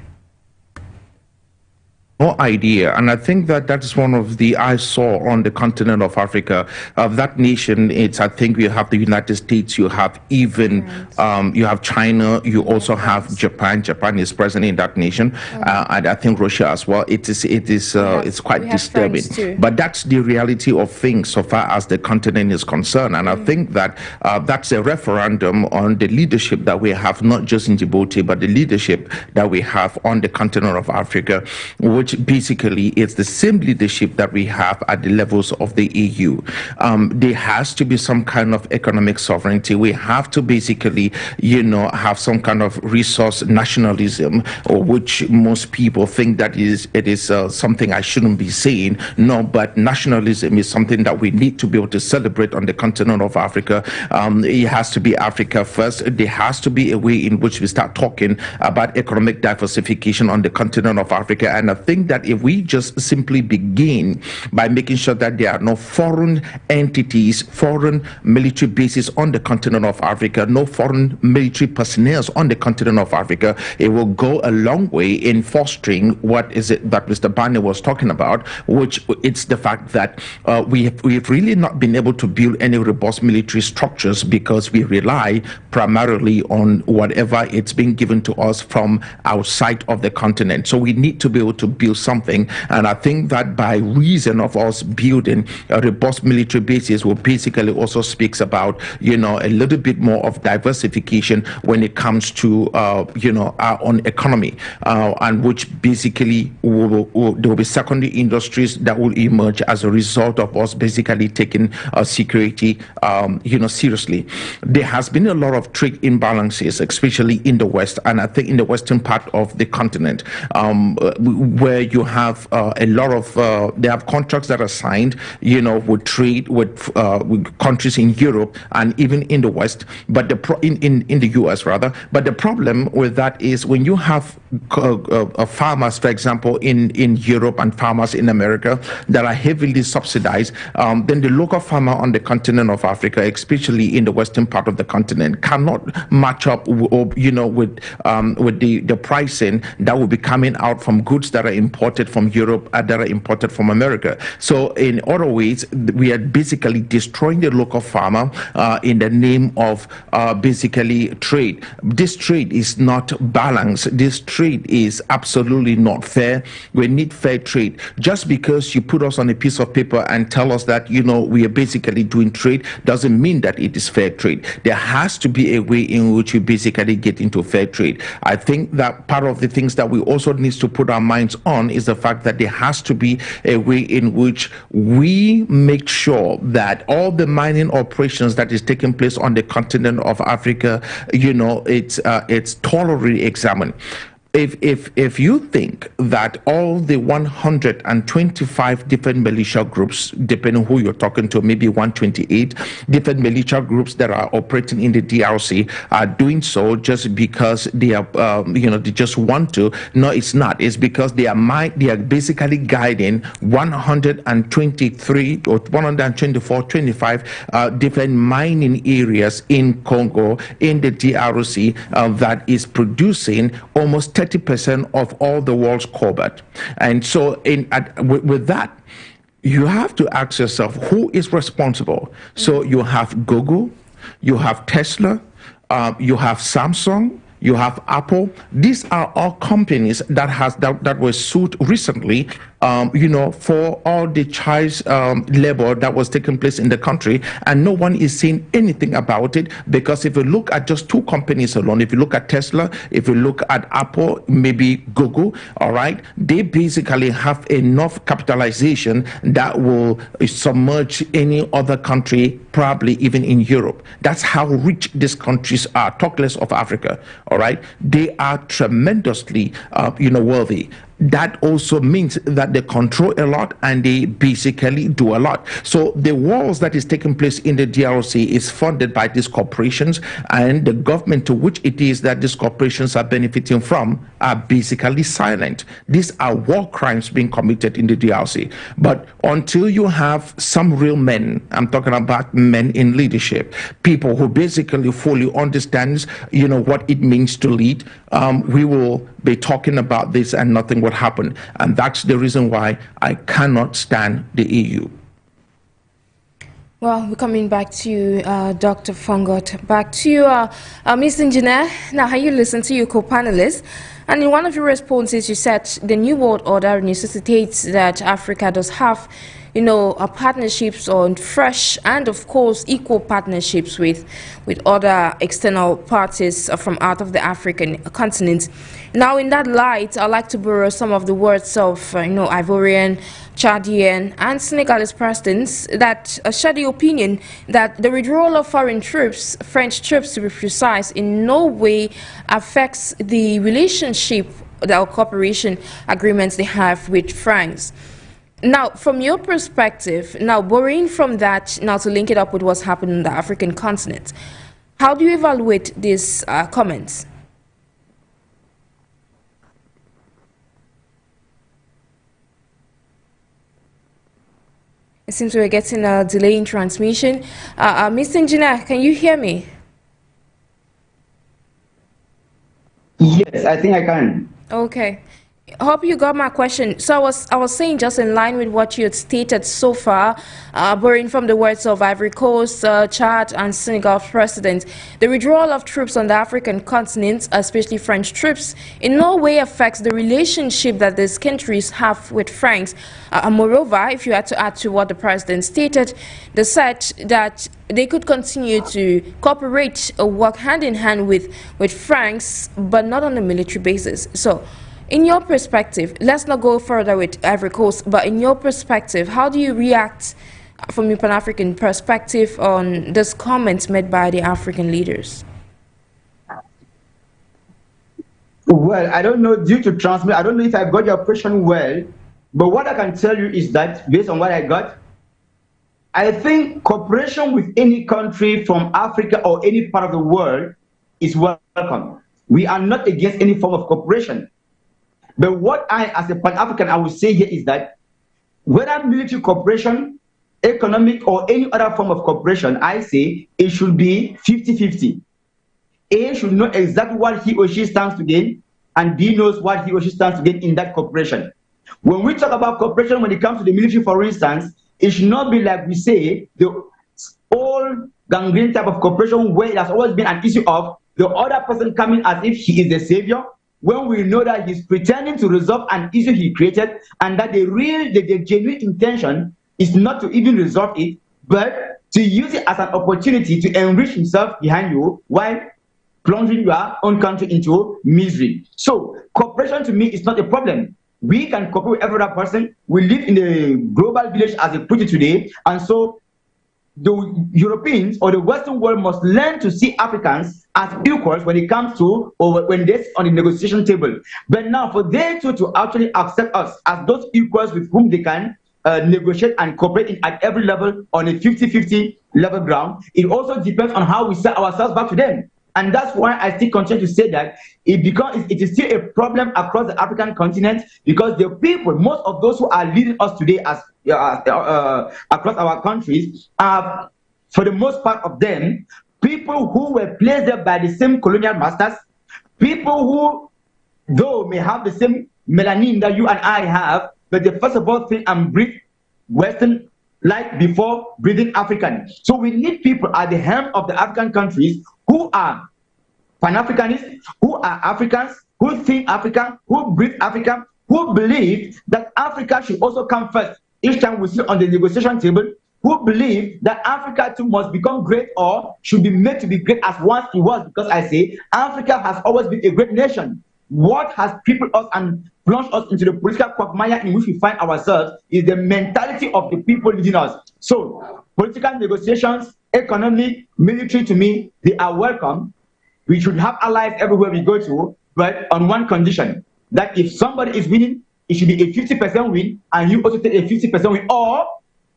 Speaker 3: No idea, and I think that is one of the I saw on the continent of Africa. That nation, I think you have the United States, you have even you have China, you also have Japan. Japan is present in that nation, and I think Russia as well. It's quite disturbing, but that's the reality of things so far as the continent is concerned. And I think that that's a referendum on the leadership that we have, not just in Djibouti, but the leadership that we have on the continent of Africa, which basically it's the same leadership that we have at the levels of the EU. There has to be some kind of economic sovereignty. We have to basically, have some kind of resource nationalism, or which most people think that it is something I shouldn't be saying. No, but nationalism is something that we need to be able to celebrate on the continent of Africa. It has to be Africa first. There has to be a way in which we start talking about economic diversification on the continent of Africa. And I think that if we just simply begin by making sure that there are no foreign entities, foreign military bases on the continent of Africa, no foreign military personnel on the continent of Africa, it will go a long way in fostering what is it that Mr. BANEH was talking about, which it's the fact that we've really not been able to build any robust military structures because we rely primarily on whatever it's being given to us from outside of the continent. So we need to be able to build something. And I think that by reason of us building a robust military bases will basically also speaks about, you know, a little bit more of diversification when it comes to, you know, our own economy, and which basically there will be secondary industries that will emerge as a result of us basically taking security, you know, seriously. There has been a lot of trade imbalances, especially in the West, and I think in the western part of the continent, where you have a lot of they have contracts that are signed, you know, with trade with countries in Europe and even in the West, but in the US rather. But the problem with that is when you have farmers, for example, in Europe and farmers in America that are heavily subsidized, then the local farmer on the continent of Africa, especially in the western part of the continent, cannot match up, you know, with the pricing that will be coming out from goods that are imported from Europe and that are imported from America. So in other ways, we are basically destroying the local farmer in the name of basically trade. This trade is not balanced. This trade is absolutely not fair. We need fair trade. Just because you put us on a piece of paper and tell us that, you know, we are basically doing trade doesn't mean that it is fair trade. There has to be a way in which you basically get into fair trade. I think that part of the things that we also need to put our minds on is the fact that there has to be a way in which we make sure that all the mining operations that is taking place on the continent of Africa, you know, it's thoroughly examined. If you think that all the 125 different militia groups, depending on who you're talking to, maybe 128 different militia groups that are operating in the DRC are doing so just because they are, you know, they just want to. No, it's not. It's because they are basically guiding 123 or 124, 25 different mining areas in Congo, in the DRC, that is producing almost 30% of all the world's cobalt. And so with that, you have to ask yourself, who is responsible? So you have Google, you have Tesla, you have Samsung, you have Apple. These are all companies that were sued recently, you know, for all the child labor that was taking place in the country, and no one is saying anything about it. Because if you look at just two companies alone, if you look at Tesla, if you look at Apple, maybe Google, all right, they basically have enough capitalization that will submerge any other country, probably even in Europe. That's how rich these countries are, talk less of Africa, all right? They are tremendously, you know, wealthy. That also means that they control a lot and they basically do a lot. So the wars that is taking place in the DRC is funded by these corporations, and the government to which it is that these corporations are benefiting from are basically silent. These are war crimes being committed in the DRC. But until you have some real men, I'm talking about men in leadership, people who basically fully understands, you know, what it means to lead, we will be talking about this and nothing will happen. And that's the reason why I cannot stand the EU.
Speaker 1: Well, we're coming back to you, Dr. FONGOD. Back to you, Mr. Engineer. Now, how you listen to your co-panelists, and in one of your responses, you said the New World Order necessitates that Africa does have, you know, partnerships on fresh and, of course, equal partnerships with other external parties from out of the African continent. Now, in that light, I'd like to borrow some of the words of, you know, Ivorian, Chadian, and Senegalese presidents that share the opinion that the withdrawal of foreign troops, French troops to be precise, in no way affects the relationship, the cooperation agreements they have with France. Now, from your perspective, now borrowing from that, now to link it up with what's happening in the African continent, how do you evaluate these comments? It seems we're getting a delay in transmission. Mr. Engineer, can you hear me?
Speaker 2: Yes, I think I can.
Speaker 1: Okay. I hope you got my question. So I was saying, just in line with what you had stated so far, borrowing from the words of Ivory Coast, Chad and Senegal's president, the withdrawal of troops on the African continent, especially French troops, in no way affects the relationship that these countries have with France. Moreover, if you had to add to what the president stated, they said that they could continue to cooperate or work hand in hand with France, but not on a military basis. So, in your perspective, let's not go further with Ivory Coast, but in your perspective, how do you react from your Pan-African perspective on this comments made by the African leaders?
Speaker 2: Well, I don't know, due to transmit, I don't know if I got your question well, but what I can tell you is that, based on what I got, I think cooperation with any country from Africa or any part of the world is welcome. We are not against any form of cooperation. But what I, as a Pan-African, I would say here is that whether military cooperation, economic, or any other form of cooperation, I say it should be 50-50. A should know exactly what he or she stands to gain, and B knows what he or she stands to gain in that cooperation. When we talk about cooperation, when it comes to the military, for instance, it should not be like we say, the old gangrene type of cooperation where it has always been an issue of the other person coming as if he is the savior, when we know that he's pretending to resolve an issue he created, and that the genuine intention is not to even resolve it, but to use it as an opportunity to enrich himself behind you while plunging your own country into misery. So cooperation to me is not a problem. We can cooperate with every other person. We live in a global village, as they put it today, and so the Europeans or the Western world must learn to see Africans as equals when it comes to, or when they're on the negotiation table. But now for them to actually accept us as those equals with whom they can negotiate and cooperate at every level on a 50-50 level ground, it also depends on how we set ourselves back to them. And that's why I still continue to say that it is still a problem across the African continent, because the people, most of those who are leading us today as across our countries, are, for the most part of them, people who were placed there by the same colonial masters, people who, though may have the same melanin that you and I have, but they first of all think and breathe Western like before breathing African. So we need people at the helm of the African countries who are Pan-Africanists, who are Africans, who think African, who breathe African, who believe that Africa should also come first each time we sit on the negotiation table, who believe that Africa too must become great or should be made to be great as once it was, because I say Africa has always been a great nation. What has crippled us and plunged us into the political quagmire in which we find ourselves is the mentality of the people leading us. So political negotiations, economic, military, to me, they are welcome. We should have allies everywhere we go to, but on one condition, that if somebody is winning, it should be a 50% win, and you also take a 50% win, or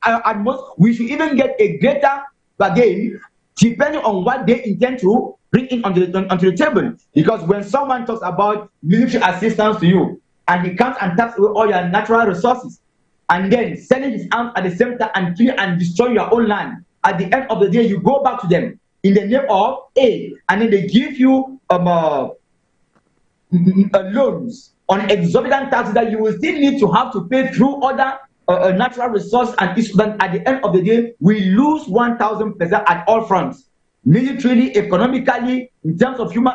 Speaker 2: at most, we should even get a greater bargain, depending on what they intend to bring in onto the table. Because when someone talks about military assistance to you, and he comes and taps away all your natural resources, and then selling his arms at the same time and kill and destroy your own land, at the end of the day, you go back to them in the name of aid, and then they give you loans on exorbitant taxes that you will still need to have to pay through other natural resources, and at the end of the day, we lose 1,000% at all fronts, militarily, economically, in terms of human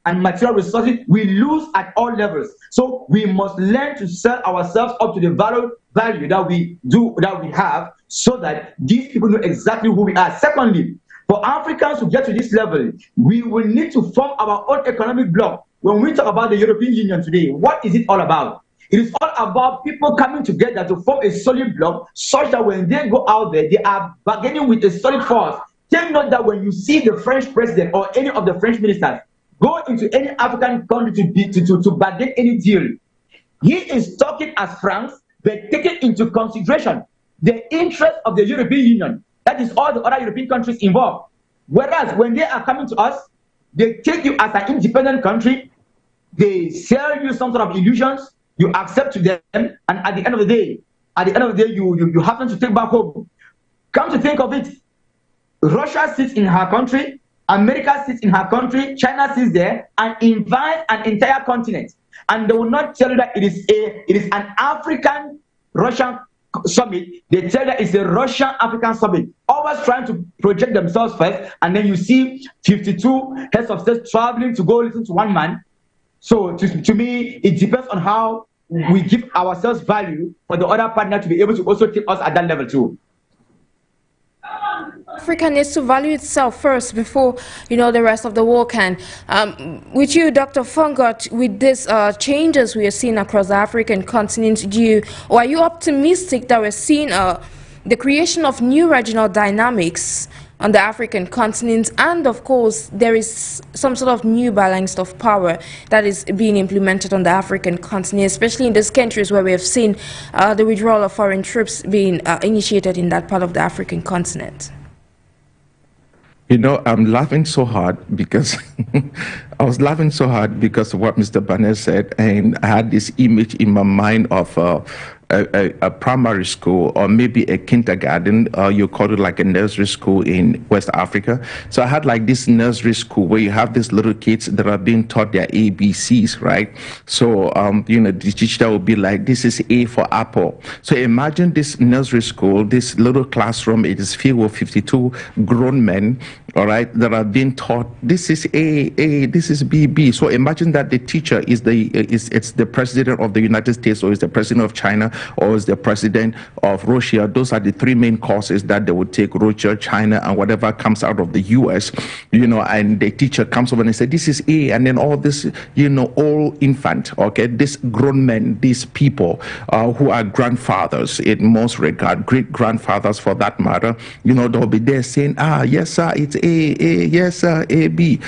Speaker 2: and material resources. We lose at all levels. So we must learn to sell ourselves up to the value that we have, so that these people know exactly who we are. Secondly, for Africans to get to this level, we will need to form our own economic bloc. When we talk about the European Union today, what is it all about? It is all about people coming together to form a solid bloc, such that when they go out there, they are bargaining with a solid force. Take note that when you see the French president or any of the French ministers go into any African country to bargain any deal, he is talking as France, but taking into consideration the interest of the European Union. That is all the other European countries involved. Whereas when they are coming to us, they take you as an independent country, they sell you some sort of illusions, you accept to them, and at the end of the day, you happen to take back home. Come to think of it, Russia sits in her country, America sits in her country, China sits there and invites an entire continent. and they will not tell you that it is an African-Russian summit. They tell that it's a Russian-African summit, always trying to project themselves first, and then you see 52 heads of state traveling to go listen to one man. So to me, it depends on how we give ourselves value for the other partner to be able to also take us at that level too.
Speaker 1: Africa needs to value itself first before, the rest of the world can. With you, Dr. FONGOD, with these changes we are seeing across the African continent, are you optimistic that we're seeing the creation of new regional dynamics on the African continent, and of course there is some sort of new balance of power that is being implemented on the African continent, especially in those countries where we have seen the withdrawal of foreign troops being initiated in that part of the African continent?
Speaker 3: I'm laughing so hard because I was laughing so hard because of what Mr. BANEH said, and I had this image in my mind of a primary school, or maybe a kindergarten, you call it like a nursery school in West Africa. So I had like this nursery school where you have these little kids that are being taught their ABCs, right? So, the teacher will be like, this is A for apple. So imagine this nursery school, this little classroom, it is filled with 52 grown men, all right, that are being taught, this is A, this is B. So imagine that the teacher is it's the president of the United States, or is the president of China, or is the president of Russia. Those are the three main courses that they would take: Russia, China, and whatever comes out of the US, and the teacher comes over and says, this is A, and then all this, all infant, okay, these grown men, these people who are grandfathers in most regard, great grandfathers for that matter, they'll be there saying, yes sir, it's A, yes sir, A, B.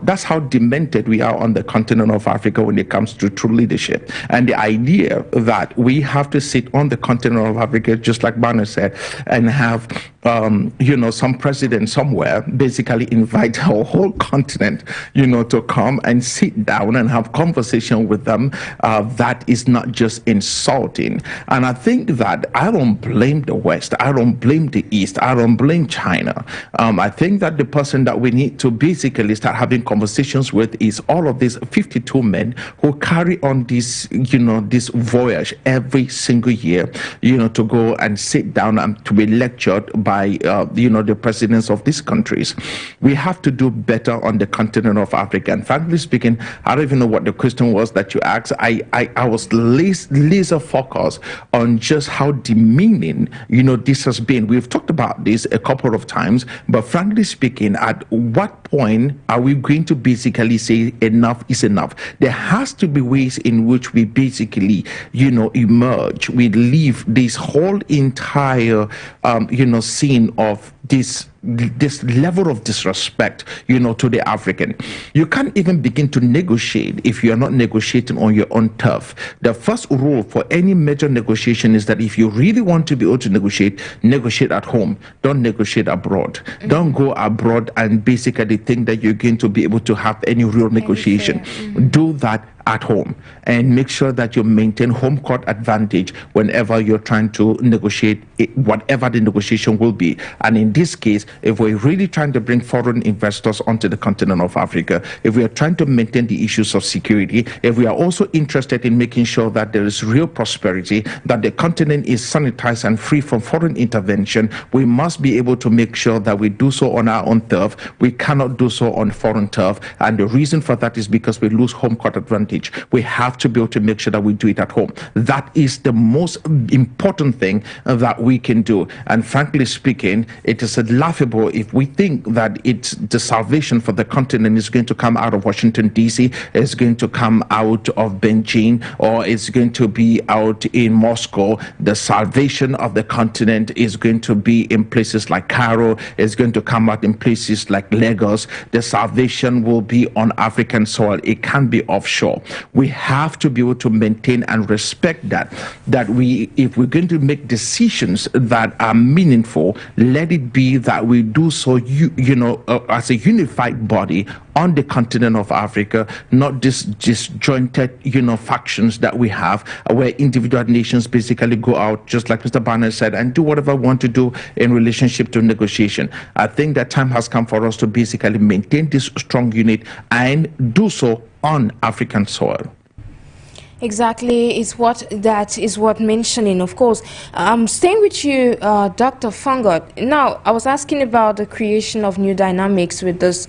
Speaker 3: That's how demented we are on the continent of Africa when it comes to true leadership. And the idea that we have to sit on the continent of Africa, just like BANEH said, and have some president somewhere basically invite our whole continent, to come and sit down and have conversation with them, that is not just insulting. And I think that I don't blame the West, I don't blame the East, I don't blame China. I think that the person that we need to basically start having conversations with is all of these 52 men who carry on this, this voyage every single year, to go and sit down and to be lectured by, the presidents of these countries. We have to do better on the continent of Africa. And frankly speaking, I don't even know what the question was that you asked. I was laser focused on just how demeaning, this has been. We've talked about this a couple of times, but frankly speaking, at what point are we going to basically say enough is enough? There has to be ways in which we basically, emerge. We leave this whole entire, scene of this level of disrespect, to the African. You can't even begin to negotiate if you are not negotiating on your own turf. The first rule for any major negotiation is that if you really want to be able to negotiate at home. Don't negotiate abroad. Mm-hmm. Don't go abroad and basically think that you're going to be able to have any real negotiation. Mm-hmm. Do that at home and make sure that you maintain home court advantage whenever you're trying to negotiate whatever the negotiation will be. And in this case, if we're really trying to bring foreign investors onto the continent of Africa, if we are trying to maintain the issues of security, if we are also interested in making sure that there is real prosperity, that the continent is sanitized and free from foreign intervention, we must be able to make sure that we do so on our own turf. We cannot do so on foreign turf. And the reason for that is because we lose home court advantage. We have to be able to make sure that we do it at home. That is the most important thing that we can do. And frankly speaking, it is laughable if we think that it's the salvation for the continent is going to come out of Washington, D.C., it's going to come out of Beijing, or it's going to be out in Moscow. The salvation of the continent is going to be in places like Cairo, it's going to come out in places like Lagos. The salvation will be on African soil. It can't be offshore. We have to be able to maintain and respect that if we're going to make decisions that are meaningful, let it be that we do so as a unified body on the continent of Africa, not this disjointed factions that we have, where individual nations basically go out, just like Mr. BANEH said, and do whatever we want to do in relationship to negotiation. I think that time has come for us to basically maintain this strong unit and do so on African soil.
Speaker 1: Exactly, is what that is what mentioning. Of course, I'm staying with you, Dr. FONGOD. Now, I was asking about the creation of new dynamics with this,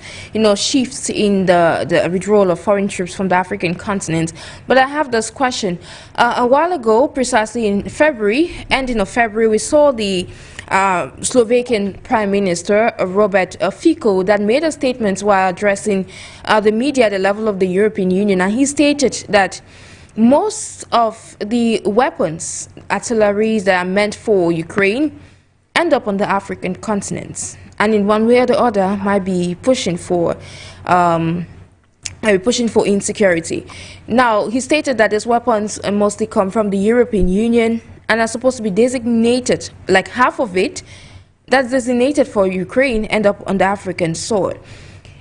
Speaker 1: shifts in the withdrawal of foreign troops from the African continent. But I have this question. A while ago, precisely in February, ending of February, we saw the Slovakian Prime Minister Robert Fico that made a statement while addressing the media at the level of the European Union, and he stated that most of the weapons, artilleries that are meant for Ukraine end up on the African continent, and in one way or the other might be pushing for insecurity. Now, he stated that these weapons mostly come from the European Union and are supposed to be designated, like half of it that's designated for Ukraine end up on the African soil.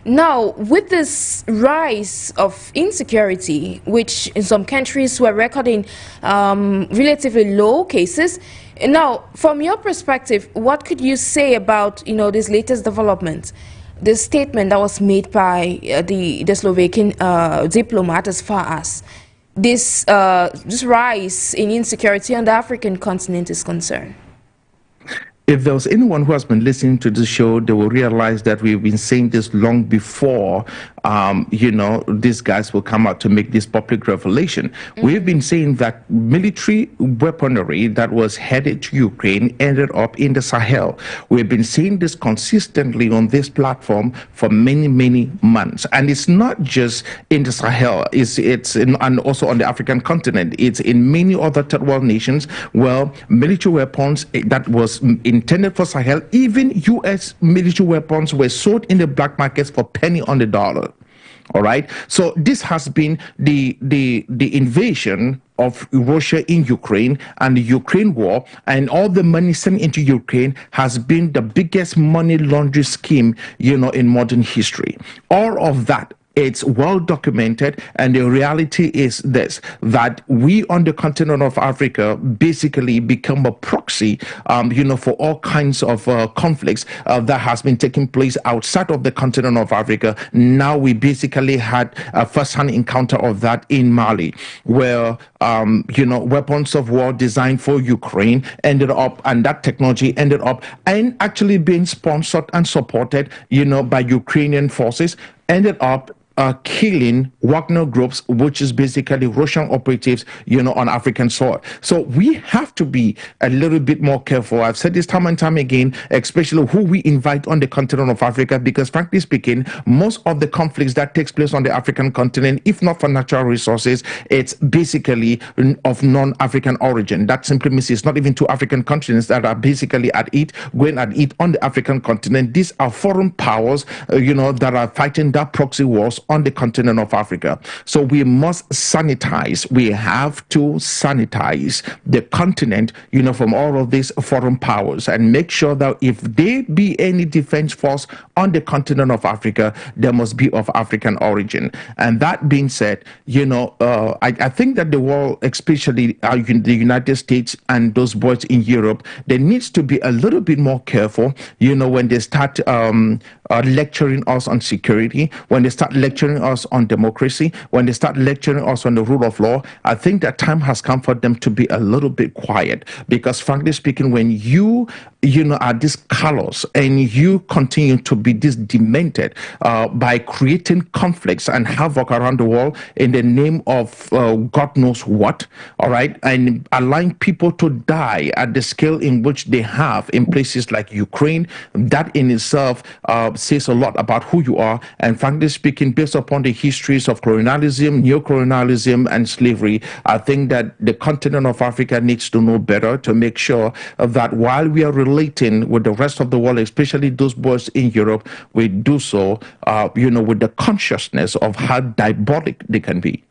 Speaker 1: Now, with this rise of insecurity, which in some countries were recording relatively low cases, now, from your perspective, what could you say about, this latest development, the statement that was made by the Slovakian diplomat as far as this rise in insecurity on the African continent is concerned?
Speaker 3: If there was anyone who has been listening to this show, they will realize that we've been saying this long before, these guys will come out to make this public revelation. Mm-hmm. We've been saying that military weaponry that was headed to Ukraine ended up in the Sahel. We've been saying this consistently on this platform for many, many months. And it's not just in the Sahel, and also on the African continent. It's in many other third world nations where military weapons that was intended for Sahel, even U.S. military weapons were sold in the black markets for penny on the dollar. All right. So this has been the invasion of Russia in Ukraine and the Ukraine war, and all the money sent into Ukraine has been the biggest money laundering scheme, in modern history. All of that, it's well documented, and the reality is this, that we on the continent of Africa basically become a proxy, for all kinds of conflicts that has been taking place outside of the continent of Africa. Now we basically had a first-hand encounter of that in Mali, where, weapons of war designed for Ukraine ended up, and that technology ended up, and actually being sponsored and supported, by Ukrainian forces, ended up killing Wagner groups, which is basically Russian operatives, on African soil. So we have to be a little bit more careful. I've said this time and time again, especially who we invite on the continent of Africa, because frankly speaking, most of the conflicts that takes place on the African continent, if not for natural resources, it's basically of non-African origin. That simply means it's not even two African continents that are basically going at it on the African continent. These are foreign powers, that are fighting that proxy wars on the continent of Africa. So we must sanitize. We have to sanitize the continent, from all of these foreign powers, and make sure that if there be any defense force on the continent of Africa, there must be of African origin. And that being said, I think that the world, especially the United States and those boys in Europe, there needs to be a little bit more careful, when they start lecturing us on security, when they start lecturing us on democracy, when they start lecturing us on the rule of law. I think that time has come for them to be a little bit quiet, because frankly speaking, when you are this callous and you continue to be this demented by creating conflicts and havoc around the world in the name of God knows what, all right, and allowing people to die at the scale in which they have in places like Ukraine, that in itself says a lot about who you are. And frankly speaking, based upon the histories of colonialism, neo-colonialism, and slavery, I think that the continent of Africa needs to know better, to make sure that while we are relating with the rest of the world, especially those boys in Europe, we do so, with the consciousness of how diabolic they can be.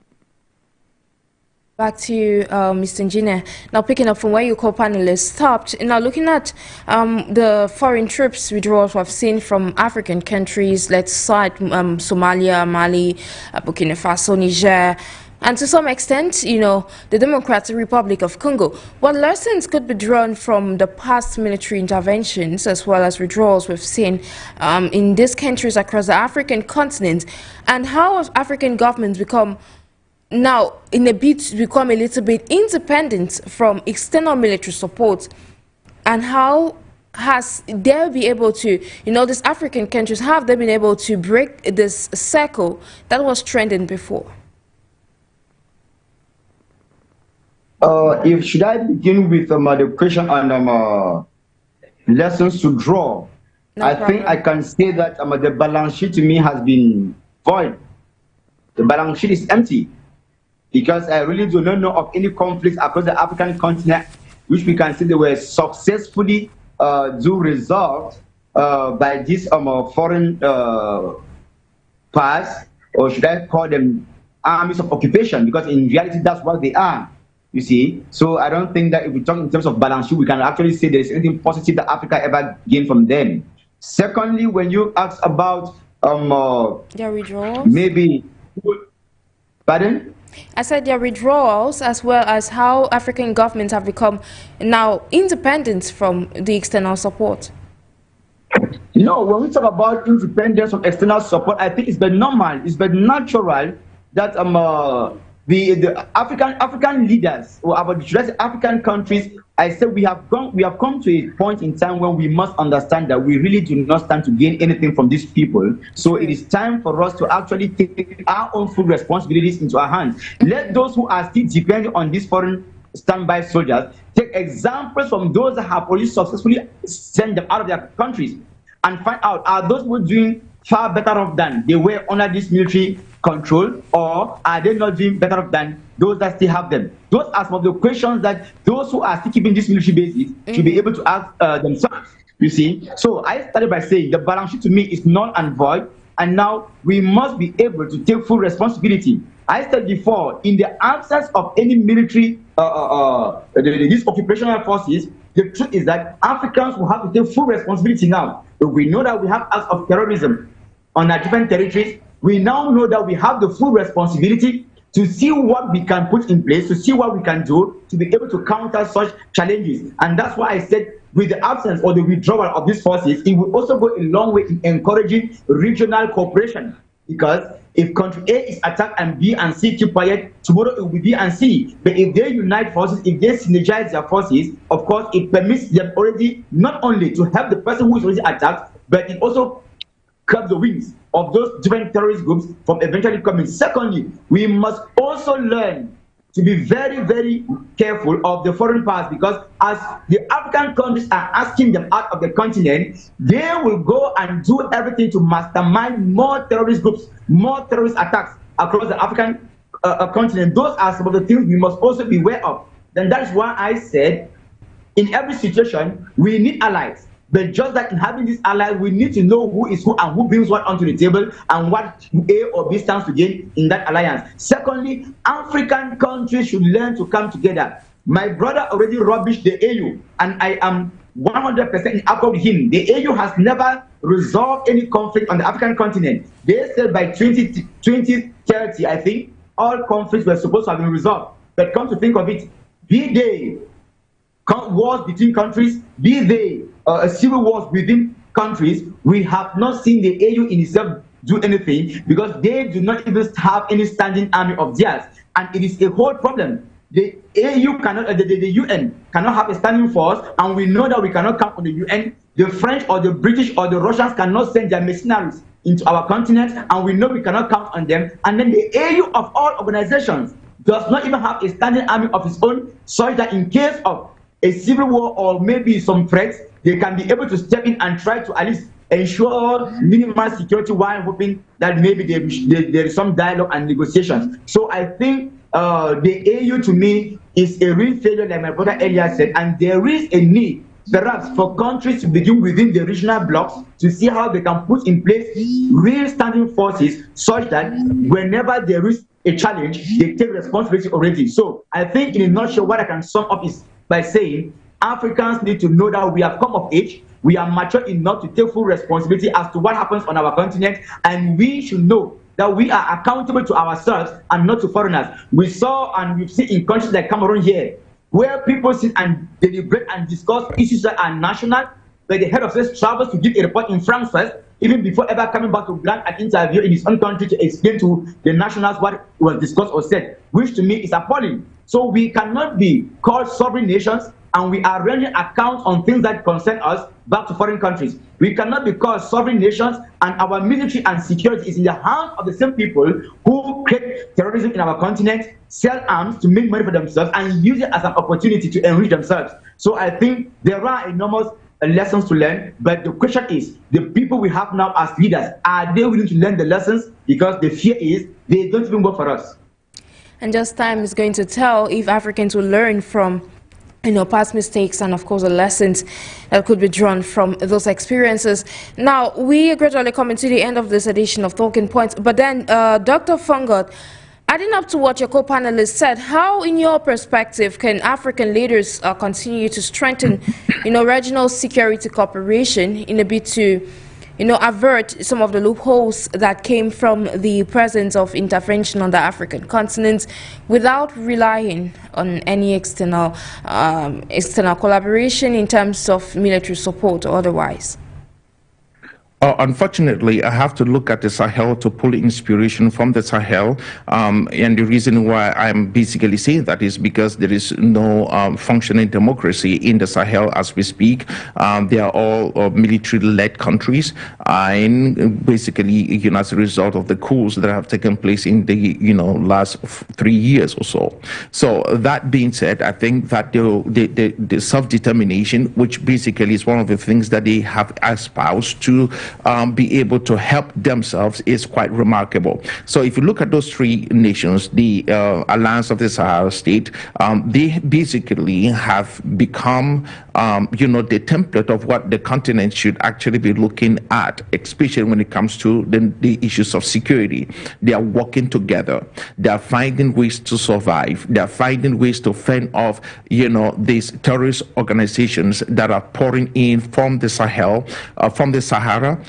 Speaker 1: Back to you, Mr. NJINE. Now, picking up from where your co-panelists stopped, now looking at the foreign troops withdrawals we've seen from African countries, let's cite Somalia, Mali, Burkina Faso, Niger, and to some extent, the Democratic Republic of Congo. What lessons could be drawn from the past military interventions as well as withdrawals we've seen in these countries across the African continent, and how have African governments become now in a bid to become a little bit independent from external military support, and how has they be able to, you know, these African countries, have they been able to break this circle that was trending before?
Speaker 2: If should I begin with the question on lessons to draw?
Speaker 1: No
Speaker 2: I
Speaker 1: problem.
Speaker 2: think I can say that the balance sheet to me has been void. The balance sheet is empty because I really do not know of any conflicts across the African continent which we can say they were successfully resolved by this foreign powers, or should I call them armies of occupation, because in reality that's what they are, you see. So I don't think that if we talk in terms of balance sheet, we can actually say there is anything positive that Africa ever gained from them. Secondly, when you ask about
Speaker 1: their withdrawals,
Speaker 2: maybe, pardon?
Speaker 1: I said their withdrawals, as well as how African governments have become now independent from the external support.
Speaker 2: You know, when we talk about independence from external support, I think it's very normal, it's very natural that the African leaders, or about the African countries, I said we have come to a point in time when we must understand that we really do not stand to gain anything from these people. So it is time for us to actually take our own full responsibilities into our hands. Let those who are still depending on these foreign standby soldiers take examples from those that have already successfully sent them out of their countries and find out, are those who are doing far better off than they were under this military control, or are they not doing better off than those that still have them? Those are some of the questions that those who are still keeping these military bases should be able to ask themselves, you see. So I started by saying the balance sheet to me is null and void, and now we must be able to take full responsibility. I said before, in the absence of any military, these occupational forces, the truth is that Africans will have to take full responsibility now. We know that we have acts of terrorism on our different territories. We now know that we have the full responsibility to see what we can put in place, to see what we can do to be able to counter such challenges. And that's why I said, with the absence or the withdrawal of these forces, it will also go a long way in encouraging regional cooperation. Because if country A is attacked and B and C keep quiet, tomorrow it will be B and C. But if they unite forces, if they synergize their forces, of course, it permits them already not only to help the person who is already attacked, but it also curbs the wings of those different terrorist groups from eventually coming. Secondly, we must also learn to be very, very careful of the foreign powers, because as the African countries are asking them out of the continent, they will go and do everything to mastermind more terrorist groups, more terrorist attacks across the African continent. Those are some of the things we must also be aware of. Then that is why I said, in every situation, we need allies. But just that in having these allies, we need to know who is who and who brings what onto the table and what A or B stands to gain in that alliance. Secondly, African countries should learn to come together. My brother already rubbished the AU, and I am 100% in accord with him. The AU has never resolved any conflict on the African continent. They said by 2030, I think, all conflicts were supposed to have been resolved. But come to think of it, be they wars between countries, be they civil wars within countries, we have not seen the AU in itself do anything, because they do not even have any standing army of theirs, and it is a whole problem. The AU cannot, the UN cannot have a standing force, and we know that we cannot count on the UN. The French or the British or the Russians cannot send their mercenaries into our continent, and we know we cannot count on them. And then the AU of all organizations does not even have a standing army of its own, such that in case of a civil war or maybe some threats, they can be able to step in and try to at least ensure minimal security, while hoping that maybe there is some dialogue and negotiations. So I think the AU to me is a real failure, like my brother earlier said, and there is a need perhaps for countries to begin within the regional blocks to see how they can put in place real standing forces, such that whenever there is a challenge, they take responsibility already. So I think in a nutshell, what I can sum up is by saying Africans need to know that we have come of age, we are mature enough to take full responsibility as to what happens on our continent, and we should know that we are accountable to ourselves and not to foreigners. We saw and we've seen in countries like Cameroon here, where people sit and deliberate and discuss issues that are national, where the head of state travels to give a report in Frankfurt, even before ever coming back to grant an interview in his own country to explain to the nationals what was discussed or said, which to me is appalling. So we cannot be called sovereign nations and we are rendering accounts on things that concern us back to foreign countries. We cannot be called sovereign nations and our military and security is in the hands of the same people who create terrorism in our continent, sell arms to make money for themselves and use it as an opportunity to enrich themselves. So I think there are enormous lessons to learn, but the question is, the people we have now as leaders, are they willing to learn the lessons? Because the fear is they don't even work for us.
Speaker 1: And just time is going to tell if Africans will learn from past mistakes and of course the lessons that could be drawn from those experiences. Now we are gradually coming to the end of this edition of Talking Points, but then Dr. FONGOD, adding up to what your co-panelists said, how in your perspective can African leaders continue to strengthen regional security cooperation in a bid to avert some of the loopholes that came from the presence of intervention on the African continent without relying on any external collaboration in terms of military support or otherwise?
Speaker 3: Unfortunately, I have to look at the Sahel to pull inspiration from the Sahel. And the reason why I'm basically saying that is because there is no functioning democracy in the Sahel as we speak. They are all military-led countries. And basically, as a result of the coups that have taken place in the last 3 years or so. So that being said, I think that the self-determination, which basically is one of the things that they have espoused to be able to help themselves, is quite remarkable. So if you look at those three nations, the Alliance of the Sahara State, they basically have become the template of what the continent should actually be looking at, especially when it comes to the issues of security. They are working together. They are finding ways to survive. They are finding ways to fend off these terrorist organizations that are pouring in from the Sahel, from the Sahara,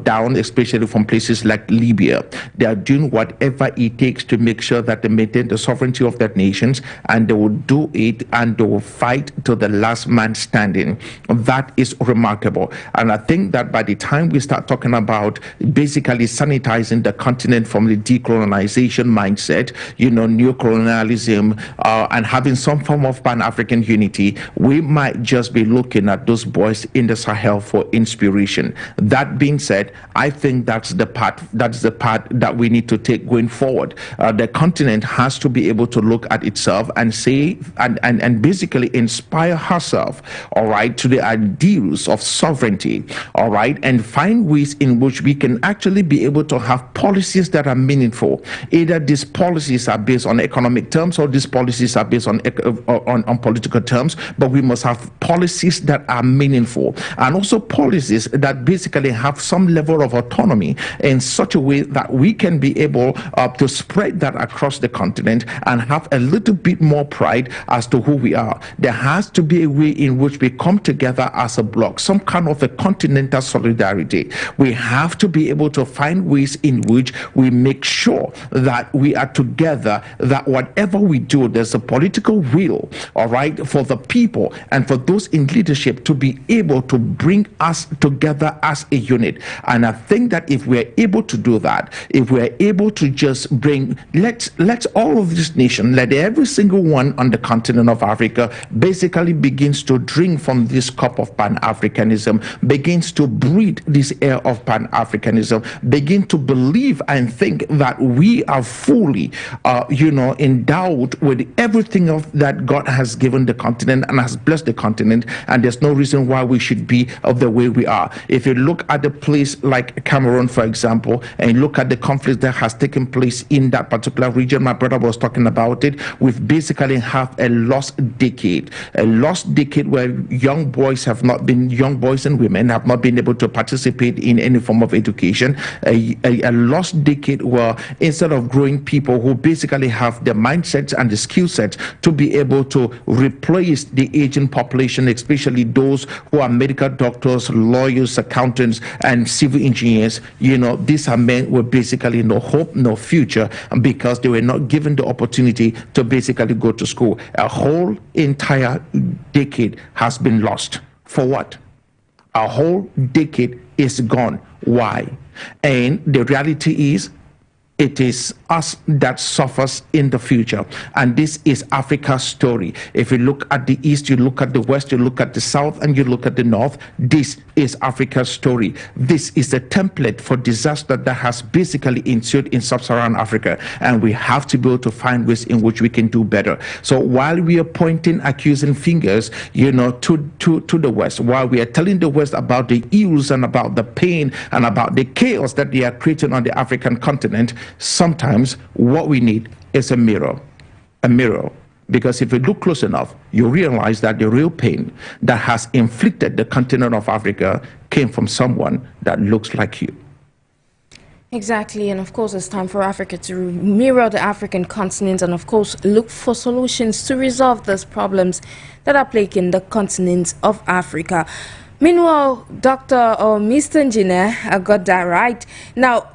Speaker 3: down, especially from places like Libya. They are doing whatever it takes to make sure that they maintain the sovereignty of their nations, and they will do it, and they will fight to the last man standing. That is remarkable. And I think that by the time we start talking about basically sanitizing the continent from the decolonization mindset, neo-colonialism, and having some form of Pan-African unity, we might just be looking at those boys in the Sahel for inspiration. That being said, I think that's the path that we need to take going forward. The continent has to be able to look at itself and say and basically inspire herself, all right, to the ideals of sovereignty, all right, and find ways in which we can actually be able to have policies that are meaningful. Either these policies are based on economic terms or these policies are based on political terms, but we must have policies that are meaningful, and also policies that basically have some level of autonomy in such a way that we can be able to spread that across the continent and have a little bit more pride as to who we are. There has to be a way in which we come together as a bloc, some kind of a continental solidarity. We have to be able to find ways in which we make sure that we are together, that whatever we do, there's a political will, all right, for the people and for those in leadership to be able to bring us together as a unit. And I think that if we're able to do that, if we're able to just bring, let's all of this nation, let every single one on the continent of Africa basically begins to drink from this cup of Pan-Africanism, begins to breathe this air of Pan-Africanism, begin to believe and think that we are fully, endowed with everything that God has given the continent and has blessed the continent, and there's no reason why we should be of the way we are. If you look at a place like Cameroon, for example, and look at the conflict that has taken place in that particular region, my brother was talking about it, we've basically have a lost decade where young boys and women have not been able to participate in any form of education, a lost decade where instead of growing people who basically have the mindsets and the skill sets to be able to replace the aging population, especially those who are medical doctors, lawyers, accountants, and civil engineers, these are men with basically no hope, no future, because they were not given the opportunity to basically go to school. A whole entire decade has been lost. For what? A whole decade is gone. Why? And the reality is, it is us that suffers in the future. And this is Africa's story. If you look at the East, you look at the West, you look at the South, and you look at the North, this is Africa's story. This is a template for disaster that has basically ensued in sub-Saharan Africa. And we have to be able to find ways in which we can do better. So while we are pointing accusing fingers, you know, to the West, while we are telling the West about the ills and about the pain and about the chaos that they are creating on the African continent, sometimes what we need is a mirror. Because if you look close enough, you realize that the real pain that has inflicted the continent of Africa came from someone that looks like you.
Speaker 1: Exactly, and of course it's time for Africa to mirror the African continent and of course look for solutions to resolve those problems that are plaguing the continent of Africa. Meanwhile, Dr. or Mr. Engineer, I got that right. Now,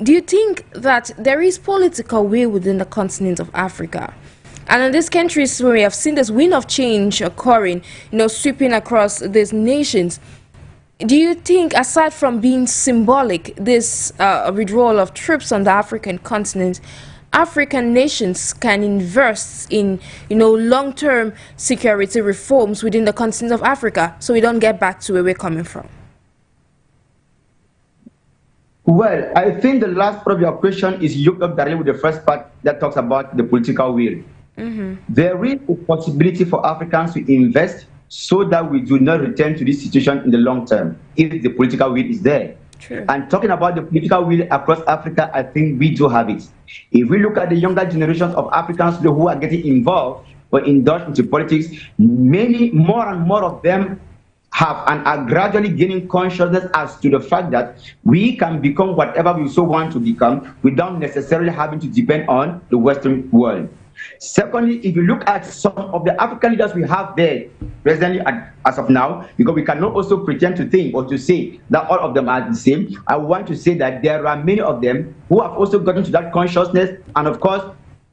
Speaker 1: do you think that there is political will within the continent of Africa? And in these countries where we have seen this wind of change occurring, you know, sweeping across these nations, do you think, aside from being symbolic, this withdrawal of troops on the African continent, African nations can invest in, you know, long-term security reforms within the continent of Africa so we don't get back to where we're coming from?
Speaker 2: Well, I think the last part of your question is hooked up directly with the first part that talks about the political will. There is a possibility for Africans to invest so that we do not return to this situation in the long term, if the political will is there.
Speaker 1: True.
Speaker 2: And talking about the political will across Africa, I think we do have it. If we look at the younger generations of Africans who are getting involved or indulged into politics, more and more of them have and are gradually gaining consciousness as to the fact that we can become whatever we so want to become without necessarily having to depend on the Western world. Secondly, if you look at some of the African leaders we have there presently as of now, because we cannot also pretend to think or to say that all of them are the same, I want to say that there are many of them who have also gotten to that consciousness. And of course,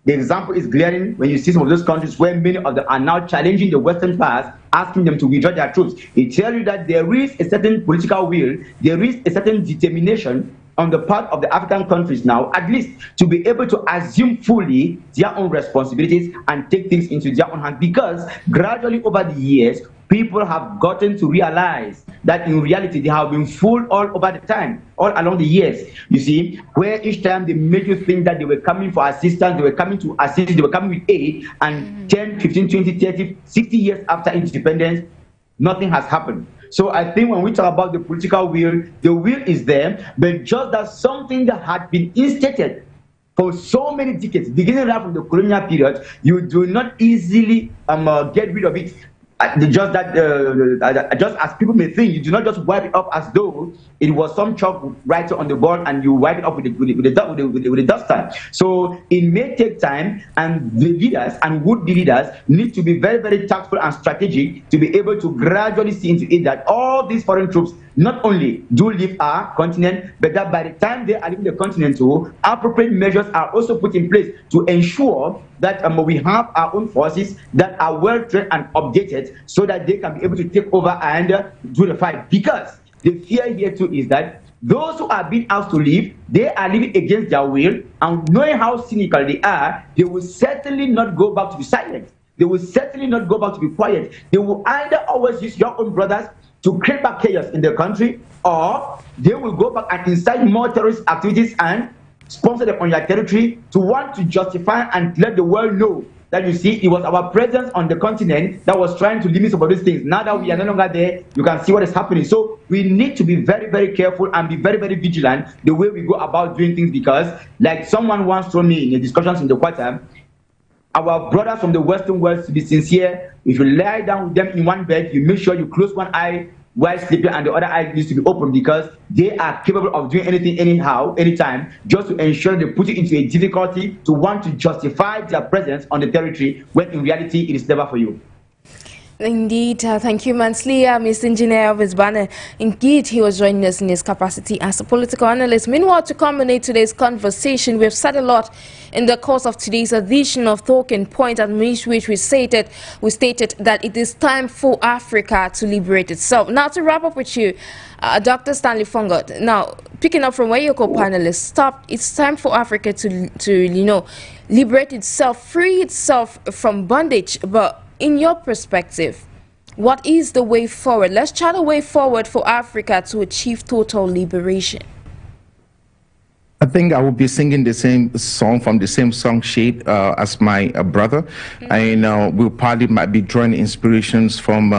Speaker 2: the example is glaring when you see some of those countries where many of them are now challenging the Western powers, asking them to withdraw their troops. It tells you that there is a certain political will, there is a certain determination on the part of the African countries now, at least to be able to assume fully their own responsibilities and take things into their own hands, because gradually over the years, people have gotten to realize that in reality they have been fooled all over the time, all along the years. You see, where each time they made you think that they were coming for assistance, they were coming to assist, they were coming with aid, and 10, 15, 20, 30, 60 years after independence, nothing has happened. So I think when we talk about the political will, the will is there, but just that something that had been instated for so many decades, beginning right from the colonial period, you do not easily get rid of it. Just as people may think, you do not just wipe it up as though it was some chalk right on the board and you wipe it up with the duster. So it may take time, and the leaders and would-be leaders need to be very, very tactful and strategic to be able to gradually see into it that all these foreign troops not only do leave our continent, but that by the time they are leaving the continent too, appropriate measures are also put in place to ensure that we have our own forces that are well trained and updated so that they can be able to take over and do the fight. Because the fear here too is that those who are being asked to leave, they are leaving against their will, and knowing how cynical they are, they will certainly not go back to be silent. They will certainly not go back to be quiet. They will either always use your own brothers to create back chaos in the country, or they will go back and incite more terrorist activities and sponsor them on your territory to want to justify and let the world know that, you see, it was our presence on the continent that was trying to limit some of these things. Now that we are no longer there, you can see what is happening. So we need to be very, very careful and be very, very vigilant the way we go about doing things, because like someone once told me in the discussions in the quarter, our brothers from the Western world, to be sincere, if you lie down with them in one bed, you make sure you close one eye while sleeping and the other eye needs to be open, because they are capable of doing anything, anyhow, anytime, just to ensure they put you into a difficulty to want to justify their presence on the territory when in reality it is never for you.
Speaker 1: Indeed, thank you, Mansley, Mr. Engineer Elvis BANEH. Indeed, he was joining us in his capacity as a political analyst. Meanwhile, to culminate today's conversation, we have said a lot in the course of today's edition of Talking Point, at which we stated that it is time for Africa to liberate itself. Now, to wrap up with you, Dr. Stanley FONGOD. Now, picking up from where your co-panelists stopped, it's time for Africa to liberate itself, free itself from bondage. But in your perspective, what is the way forward? Let's chart a way forward for Africa to achieve total liberation.
Speaker 3: I think I will be singing the same song from the same song sheet as my brother. And we probably might be drawing inspirations from,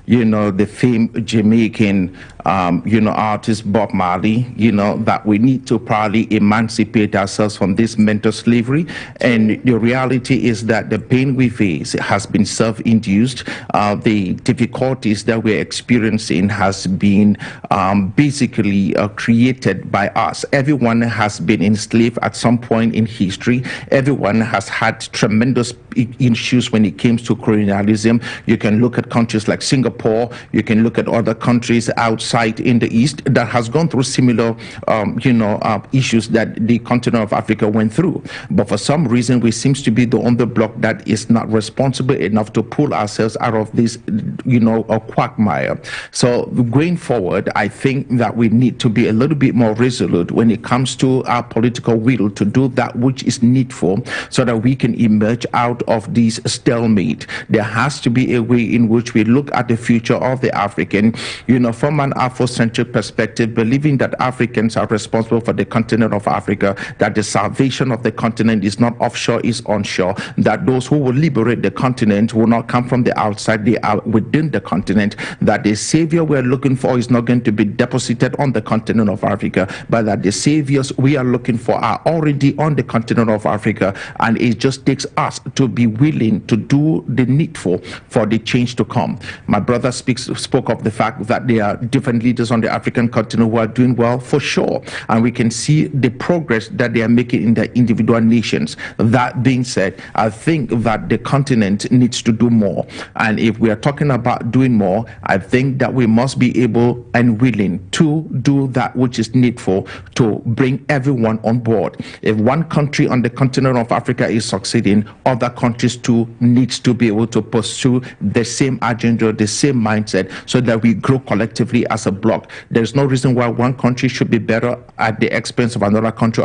Speaker 3: the famed Jamaican, artist Bob Marley, that we need to probably emancipate ourselves from this mental slavery. And the reality is that the pain we face has been self-induced. The difficulties that we're experiencing has been basically created by us. Everyone has been enslaved at some point in history. Everyone has had tremendous issues when it comes to colonialism. You can look at countries like Singapore. You can look at other countries outside in the East that has gone through similar, issues that the continent of Africa went through. But for some reason, we seems to be the only bloc that is not responsible enough to pull ourselves out of this, a quagmire. So going forward, I think that we need to be a little bit more resolute when it comes to our political will to do that which is needful so that we can emerge out of this stalemate. There has to be a way in which we look at the future of the African, from an Afrocentric perspective, believing that Africans are responsible for the continent of Africa, that the salvation of the continent is not offshore, is onshore, that those who will liberate the continent will not come from the outside, they are within the continent, that the savior we're looking for is not going to be deposited on the continent of Africa, but that the saviors we are looking for are already on the continent of Africa, and it just takes us to be willing to do the needful for the change to come. My brother spoke of the fact that there are different leaders on the African continent who are doing well, for sure, and we can see the progress that they are making in their individual nations. That being said, I think that the continent needs to do more, and if we are talking about doing more, I think that we must be able and willing to do that which is needful to bring everyone on board. If one country on the continent of Africa is succeeding, other countries too needs to be able to pursue the same agenda, the same mindset, so that we grow collectively as a bloc. There's no reason why one country should be better at the expense of another country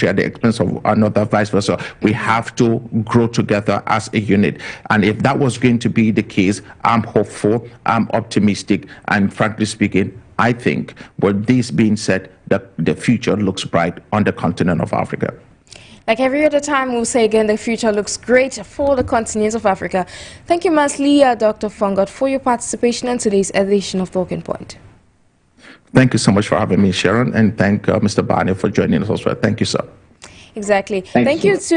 Speaker 3: at the expense of another, vice versa. We have to grow together as a unit. And if that was going to be the case, I'm hopeful, I'm optimistic, and frankly speaking, I think, with this being said, that the future looks bright on the continent of Africa.
Speaker 1: Like every other time, we'll say again, the future looks great for the continent of Africa. Thank you, Mansley, Dr. FONGOD, for your participation in today's edition of Talking Point.
Speaker 3: Thank you so much for having me, Sharon, and thank Mr. BANEH for joining us as well. Thank you, sir.
Speaker 1: Exactly. Thank you to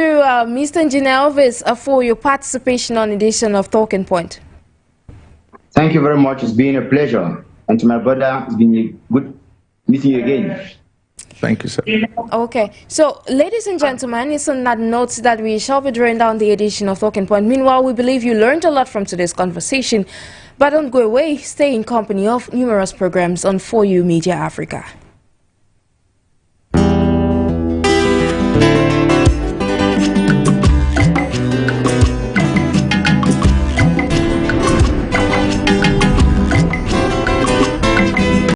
Speaker 1: Mr. Engineer Elvis for your participation on edition of Talking Point.
Speaker 2: Thank you very much. It's been a pleasure. And to my brother, it's been good meeting you again.
Speaker 3: Thank you, sir.
Speaker 1: Okay. So, ladies and gentlemen, it's on that note that we shall be drawing down the edition of Talking Point. Meanwhile, we believe you learned a lot from today's conversation. But don't go away. Stay in company of numerous programs on 4U Media Africa.